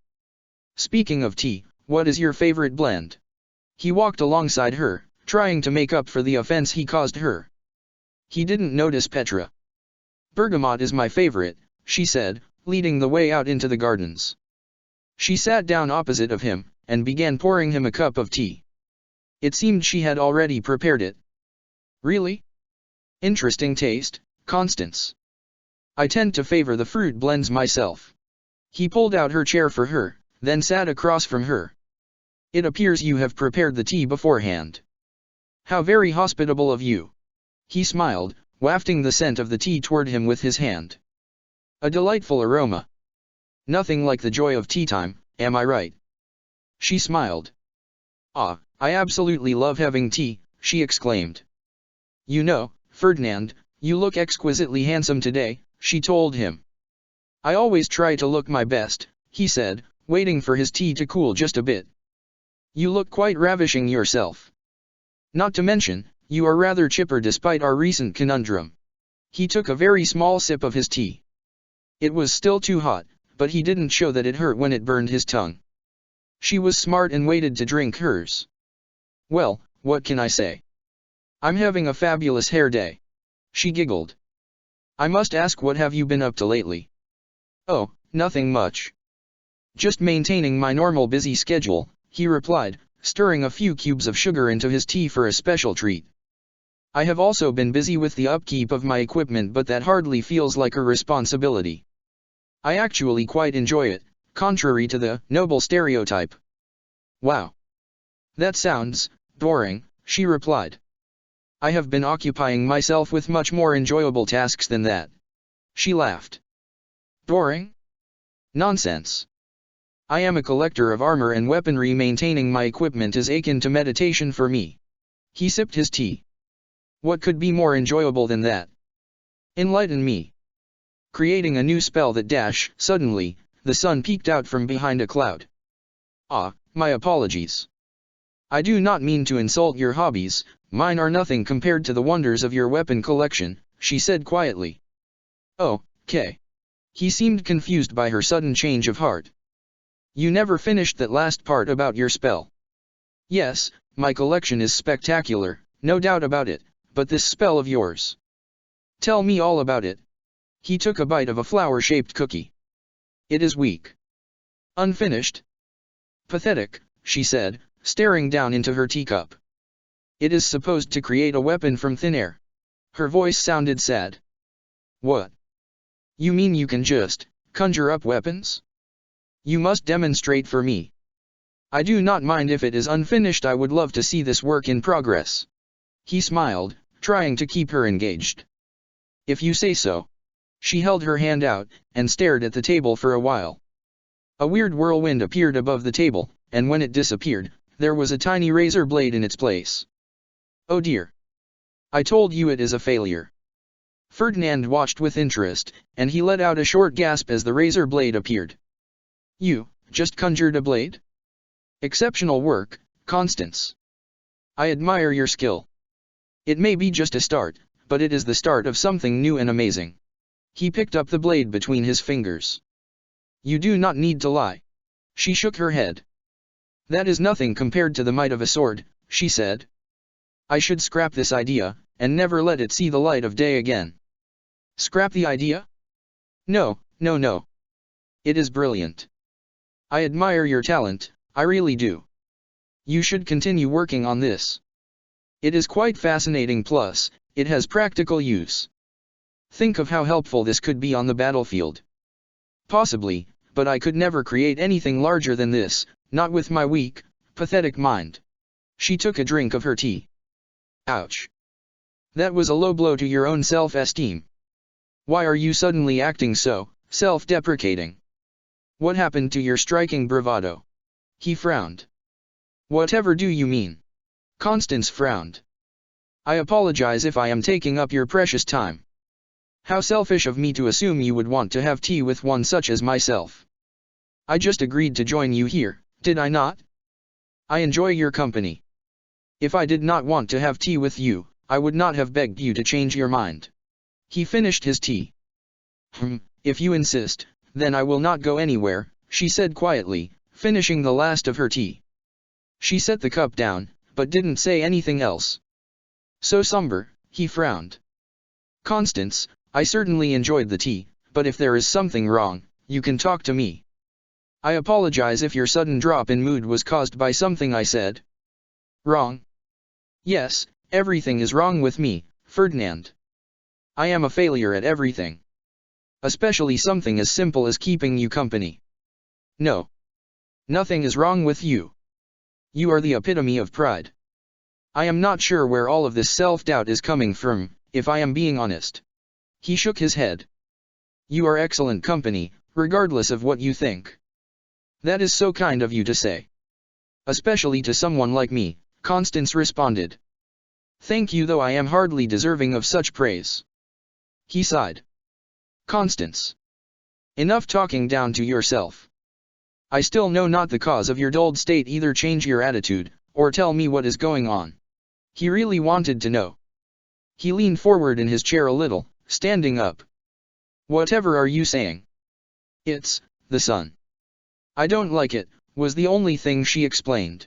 Speaking of tea, what is your favorite blend? He walked alongside her, trying to make up for the offense he caused her. He didn't notice Petra. Bergamot is my favorite, she said, leading the way out into the gardens. She sat down opposite of him, and began pouring him a cup of tea. It seemed she had already prepared it. Really? Interesting taste, Constance. I tend to favor the fruit blends myself. He pulled out her chair for her, then sat across from her. It appears you have prepared the tea beforehand. How very hospitable of you. He smiled, wafting the scent of the tea toward him with his hand. A delightful aroma. Nothing like the joy of tea time, am I right? She smiled. Ah, I absolutely love having tea, she exclaimed. You know, Ferdinand, you look exquisitely handsome today, she told him. I always try to look my best, he said, waiting for his tea to cool just a bit. You look quite ravishing yourself. Not to mention, you are rather chipper despite our recent conundrum. He took a very small sip of his tea. It was still too hot, but he didn't show that it hurt when it burned his tongue. She was smart and waited to drink hers. Well, what can I say? I'm having a fabulous hair day. She giggled. I must ask, what have you been up to lately? Oh, nothing much. Just maintaining my normal busy schedule, he replied, stirring a few cubes of sugar into his tea for a special treat. I have also been busy with the upkeep of my equipment, but that hardly feels like a responsibility. I actually quite enjoy it, contrary to the noble stereotype. Wow. That sounds boring, she replied. I have been occupying myself with much more enjoyable tasks than that. She laughed. Boring? Nonsense. I am a collector of armor and weaponry. Maintaining my equipment is akin to meditation for me. He sipped his tea. What could be more enjoyable than that? Enlighten me. Creating a new spell that dash. Suddenly, the sun peeked out from behind a cloud. Ah, my apologies. I do not mean to insult your hobbies, mine are nothing compared to the wonders of your weapon collection, she said quietly. Oh, K. He seemed confused by her sudden change of heart. You never finished that last part about your spell. Yes, my collection is spectacular, no doubt about it, but this spell of yours. Tell me all about it. He took a bite of a flower-shaped cookie. It is weak. Unfinished. Pathetic, she said, staring down into her teacup. It is supposed to create a weapon from thin air. Her voice sounded sad. What? You mean you can just conjure up weapons? You must demonstrate for me. I do not mind if it is unfinished. I would love to see this work in progress. He smiled, trying to keep her engaged. If you say so. She held her hand out, and stared at the table for a while. A weird whirlwind appeared above the table, and when it disappeared, there was a tiny razor blade in its place. Oh dear. I told you it is a failure. Ferdinand watched with interest, and he let out a short gasp as the razor blade appeared. You just conjured a blade? Exceptional work, Constance. I admire your skill. It may be just a start, but it is the start of something new and amazing. He picked up the blade between his fingers. You do not need to lie. She shook her head. That is nothing compared to the might of a sword, she said. I should scrap this idea, and never let it see the light of day again. Scrap the idea? No, no, no. It is brilliant. I admire your talent, I really do. You should continue working on this. It is quite fascinating, plus, it has practical use. Think of how helpful this could be on the battlefield. Possibly, but I could never create anything larger than this, not with my weak, pathetic mind. She took a drink of her tea. Ouch. That was a low blow to your own self-esteem. Why are you suddenly acting so self-deprecating? What happened to your striking bravado? He frowned. Whatever do you mean? Constance frowned. I apologize if I am taking up your precious time. How selfish of me to assume you would want to have tea with one such as myself. I just agreed to join you here, did I not? I enjoy your company. If I did not want to have tea with you, I would not have begged you to change your mind. He finished his tea. If you insist, then I will not go anywhere, she said quietly, finishing the last of her tea. She set the cup down, but didn't say anything else. So somber, he frowned. Constance, I certainly enjoyed the tea, but if there is something wrong, you can talk to me. I apologize if your sudden drop in mood was caused by something I said. Wrong? Yes, everything is wrong with me, Ferdinand. I am a failure at everything. Especially something as simple as keeping you company. No. Nothing is wrong with you. You are the epitome of pride. I am not sure where all of this self-doubt is coming from, if I am being honest. He shook his head. You are excellent company, regardless of what you think. That is so kind of you to say. Especially to someone like me, Constance responded. Thank you, though I am hardly deserving of such praise. He sighed. Constance. Enough talking down to yourself. I still know not the cause of your dulled state. Either change your attitude, or tell me what is going on. He really wanted to know. He leaned forward in his chair a little, standing up. Whatever are you saying? It's the sun. I don't like it, was the only thing she explained.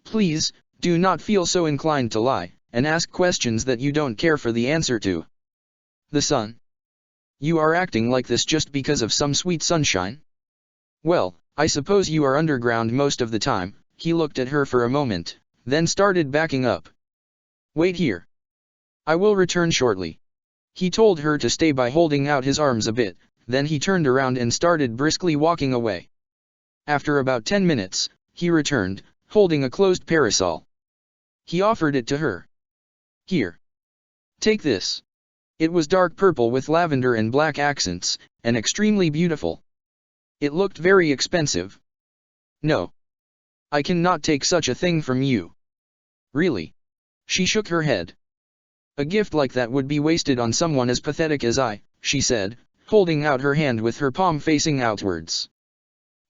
Please, do not feel so inclined to lie, and ask questions that you don't care for the answer to. The sun. You are acting like this just because of some sweet sunshine? Well, I suppose you are underground most of the time. He looked at her for a moment, then started backing up. Wait here. I will return shortly. He told her to stay by holding out his arms a bit, then he turned around and started briskly walking away. After about 10 minutes, he returned, holding a closed parasol. He offered it to her. Here. Take this. It was dark purple with lavender and black accents, and extremely beautiful. It looked very expensive. No. I cannot take such a thing from you. Really? She shook her head. A gift like that would be wasted on someone as pathetic as I, she said, holding out her hand with her palm facing outwards.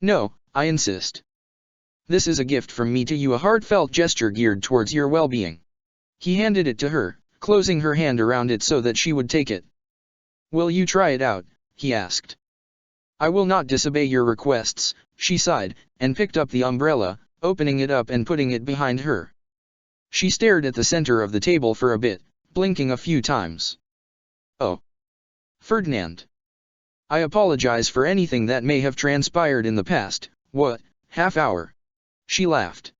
No, I insist. This is a gift from me to you, a heartfelt gesture geared towards your well-being. He handed it to her, closing her hand around it so that she would take it. Will you try it out? He asked. I will not disobey your requests, she sighed, and picked up the umbrella, opening it up and putting it behind her. She stared at the center of the table for a bit, blinking a few times. Oh. Ferdinand. I apologize for anything that may have transpired in the past, what, half hour? She laughed.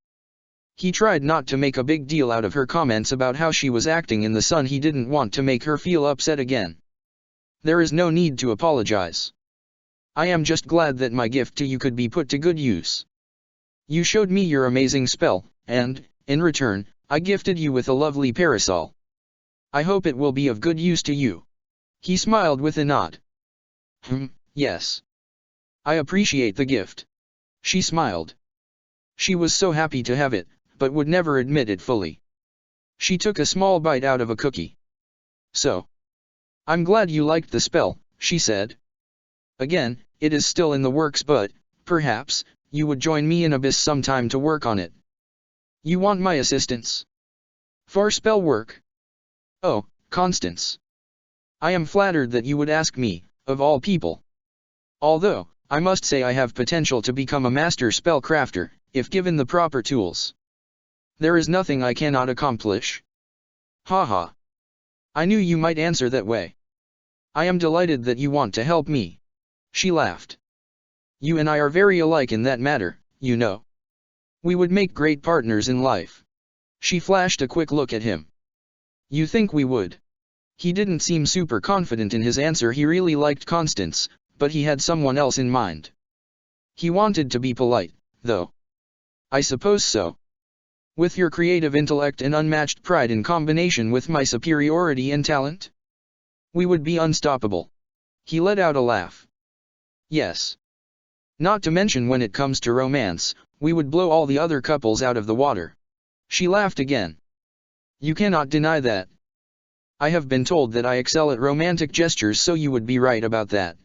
He tried not to make a big deal out of her comments about how she was acting in the sun. He didn't want to make her feel upset again. There is no need to apologize. I am just glad that my gift to you could be put to good use. You showed me your amazing spell, and, in return, I gifted you with a lovely parasol. I hope it will be of good use to you. He smiled with a nod. Yes. I appreciate the gift. She smiled. She was so happy to have it, but would never admit it fully. She took a small bite out of a cookie. So. I'm glad you liked the spell, she said. Again, it is still in the works, but, perhaps, you would join me in Abyss sometime to work on it. You want my assistance? For spell work? Oh, Constance. I am flattered that you would ask me, of all people. Although, I must say I have potential to become a master spellcrafter, if given the proper tools. There is nothing I cannot accomplish. Haha. I knew you might answer that way. I am delighted that you want to help me. She laughed. You and I are very alike in that matter, you know. We would make great partners in life. She flashed a quick look at him. You think we would? He didn't seem super confident in his answer. He really liked Constance, but he had someone else in mind. He wanted to be polite, though. I suppose so. With your creative intellect and unmatched pride in combination with my superiority and talent? We would be unstoppable. He let out a laugh. Yes. Not to mention when it comes to romance, we would blow all the other couples out of the water. She laughed again. You cannot deny that. I have been told that I excel at romantic gestures, so you would be right about that.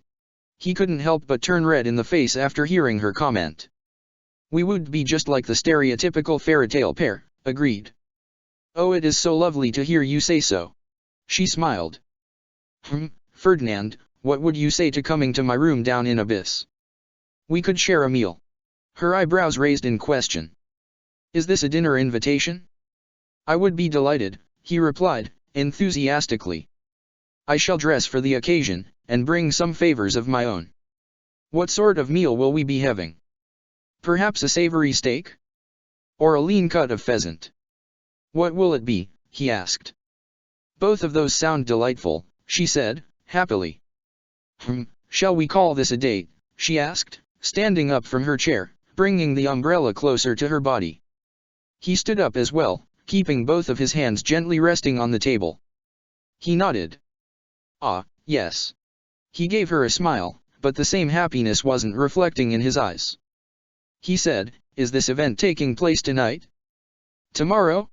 He couldn't help but turn red in the face after hearing her comment. We would be just like the stereotypical fairytale pair, agreed. Oh, it is so lovely to hear you say so. She smiled. Ferdinand, what would you say to coming to my room down in Abyss? We could share a meal. Her eyebrows raised in question. Is this a dinner invitation? I would be delighted, he replied, enthusiastically. I shall dress for the occasion, and bring some favors of my own. What sort of meal will we be having? Perhaps a savory steak? Or a lean cut of pheasant? What will it be? He asked. Both of those sound delightful, she said, happily. Shall we call this a date? She asked, standing up from her chair, bringing the umbrella closer to her body. He stood up as well, keeping both of his hands gently resting on the table. He nodded. Ah, yes. He gave her a smile, but the same happiness wasn't reflecting in his eyes. He said, is this event taking place tonight? Tomorrow?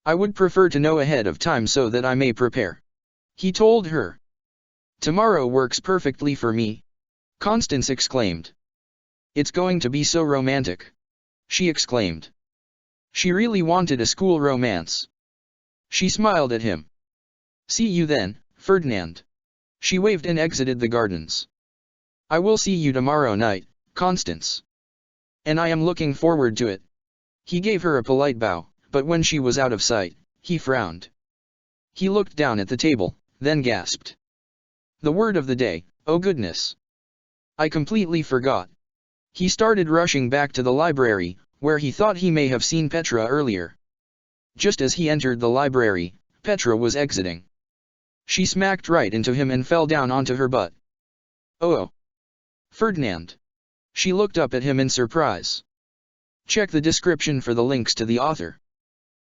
I would prefer to know ahead of time so that I may prepare. He told her. Tomorrow works perfectly for me. Constance exclaimed. It's going to be so romantic. She exclaimed. She really wanted a school romance. She smiled at him. See you then, Ferdinand. She waved and exited the gardens. I will see you tomorrow night, Constance. And I am looking forward to it. He gave her a polite bow, but when she was out of sight, he frowned. He looked down at the table, then gasped. The word of the day, oh goodness. I completely forgot. He started rushing back to the library, where he thought he may have seen Petra earlier. Just as he entered the library, Petra was exiting. She smacked right into him and fell down onto her butt. Oh! Ferdinand! She looked up at him in surprise. Check the description for the links to the author.